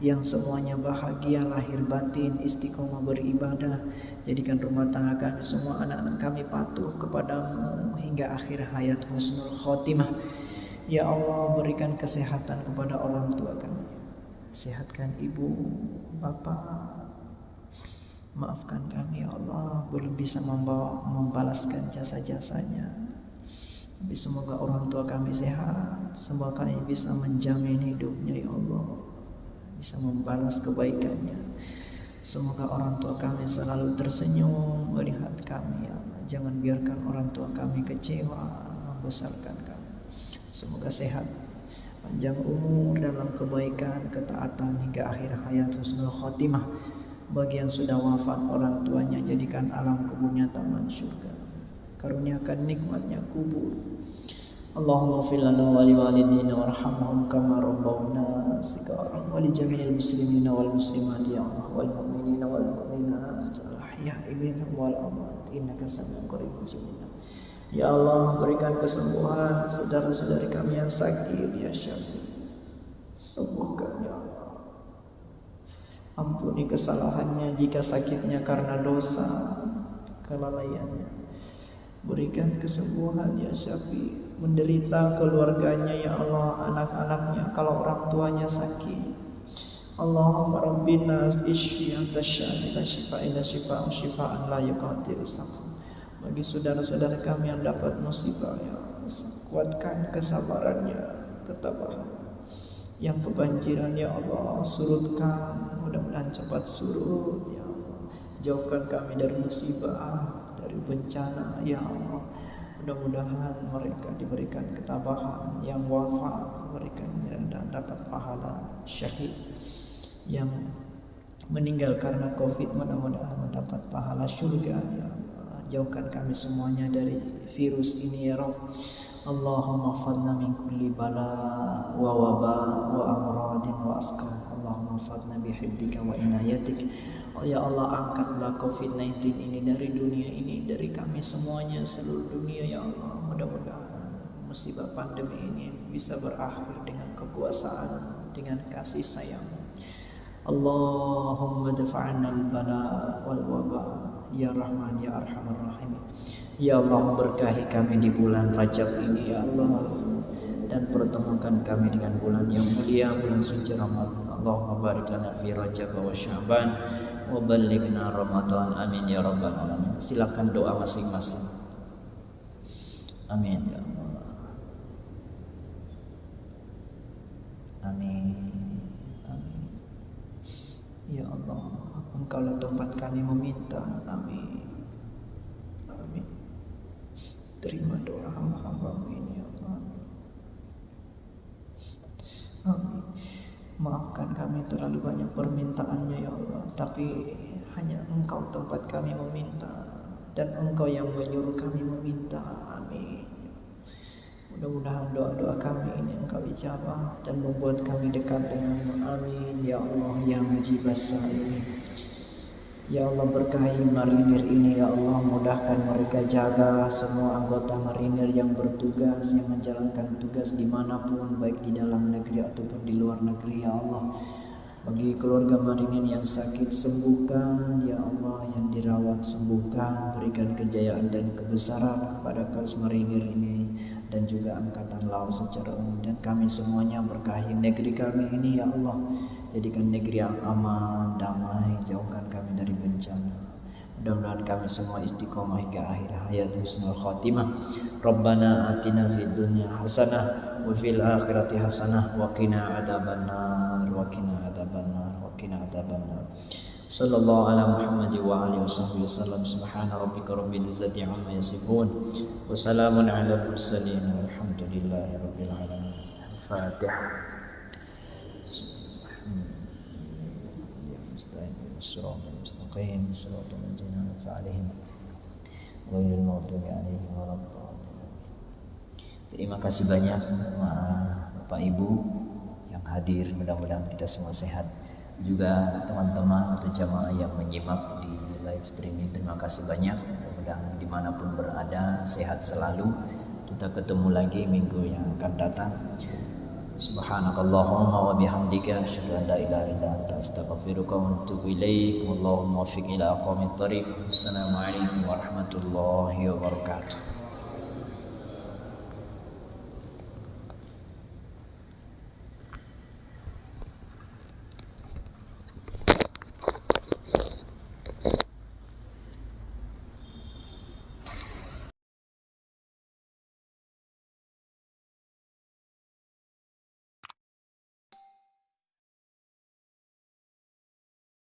yang semuanya bahagia lahir batin, istiqomah beribadah. Jadikan rumah tangga kami semua, anak-anak kami patuh kepadamu hingga akhir hayat, husnul khotimah. Ya Allah, berikan kesehatan kepada orang tua kami, sehatkan ibu, bapak. Maafkan kami ya Allah, belum bisa membalaskan jasa-jasanya. Tapi semoga orang tua kami sehat, semoga kami bisa menjamin hidupnya ya Allah, bisa membalas kebaikannya. Semoga orang tua kami selalu tersenyum melihat kami ya Allah. Jangan biarkan orang tua kami kecewa membesarkan kami. Semoga sehat, panjang umur dalam kebaikan, ketaatan hingga akhir hayat, husnul khotimah. Bagi yang sudah wafat orang tuanya, jadikan alam kuburnya taman syurga. Karuniakan nikmatnya kubur. Allahumma fir lana wa li walidina warhamhum kama rabbawna shighara wa li jami'il muslimina wal muslimati ya Allah wal mu'minina wal mu'minat al ahya'i minhum wal amwat innaka sami'un qaribun mujib. Ya Allah, berikan kesembuhan saudara-saudari kami yang sakit ya Syafi. Sembuhkan ya Allah. Ampuni kesalahannya jika sakitnya karena dosa, kelalaiannya. Berikan kesembuhan ya Syafi. Menderita keluarganya ya Allah, anak-anaknya kalau orang tuanya sakit. Allahumma rabbina isfi anta syafi la shifaa illa shifaan la yughadiru saqam. Bagi saudara-saudara kami yang dapat musibah ya Allah, kuatkan kesabarannya, ketabahan. Yang kebanjiran ya Allah, surutkan, mudah-mudahan cepat surut ya Allah. Jauhkan kami dari musibah, dari bencana ya Allah. Mudah-mudahan mereka diberikan ketabahan, yang wafat mereka dapat pahala syahid, yang meninggal karena COVID mudah-mudahan mendapat pahala surga ya Allah. Jauhkan kami semuanya dari virus ini ya Rabb. Allahumma fadna min kulli bala wa waba wa amradin wa asqam. Allahumma fadna bihibdika wa inayatik. Oh ya Allah, angkatlah COVID-19 ini dari dunia ini, dari kami semuanya, seluruh dunia ya Allah. Mudah-mudahan musibah pandemi ini bisa berakhir dengan kekuasaan, dengan kasih sayang. Allahumma dafa'na al-bala wal waba. Ya Rahman ya Arhamar Rahimin. Ya Allah, berkahi kami di bulan Rajab ini ya Allah, dan pertemukan kami dengan bulan yang mulia, bulan suci Ramadan. Allahumma barik lana fi Rajab wa Sya'ban wa ballighna Ramadan. Amin ya rabbal alamin. Silakan doa masing-masing. Amin ya Allah. Amin. Amin. Ya Allah, Engkaulah tempat kami meminta. Amin. Amin. Terima doa hamba-hamba-Mu ini ya Allah. Amin. Maafkan kami terlalu banyak permintaannya ya Allah, tapi hanya Engkau tempat kami meminta, dan Engkau yang menyuruh kami meminta. Amin. Mudah-mudahan doa-doa kami ini Engkau ijabah dan membuat kami dekat dengan-Mu. Amin ya Allah ya mujibas sa'ilin. Ya Allah, berkahi marinir ini ya Allah, mudahkan mereka, jaga semua anggota marinir yang bertugas, yang menjalankan tugas dimanapun, baik di dalam negeri ataupun di luar negeri ya Allah. Bagi keluarga marinir yang sakit, sembuhkan ya Allah, yang dirawat sembuhkan, berikan kejayaan dan kebesaran kepada kaum marinir ini dan juga angkatan laut secara umum, dan kami semuanya. Berkahi negeri kami ini ya Allah, jadikan negeri yang aman, damai, jauhkan kami dari bencana. Mudah-mudahan kami semua istiqomah hingga akhir hayat, husnul khatimah. Rabbana atina fid dunya hasanah wa fil akhirati hasanah wa qina adzabannar wa qina adzabannar wa qina adzabannar. Sallallahu ala Muhammad wa alihi washabbihi wasallam. Subhana rabbika rabbil izzati amma yasifun wa salamun ala mursalin walhamdulillahi rabbil alamin. Fatihah. Mustaqim siratal ladzina an'amta 'alaihim ghairil maghdubi 'alaihim waladdallin. Terima kasih banyak Bapak Ibu yang hadir, mudah-mudahan kita semua sehat. Juga teman-teman atau jamaah yang menyimak di live streaming, terima kasih banyak. Mudah-mudahan dimanapun berada sehat selalu. Kita ketemu lagi minggu yang akan datang. Subhanakallahumma wa bihamdika asyhadu an la ilaha illa anta astaghfiruka wa atubu ilaik. Wallahumma waffiq ila aqwamit thariq. Assalamualaikum warahmatullahi wabarakatuh.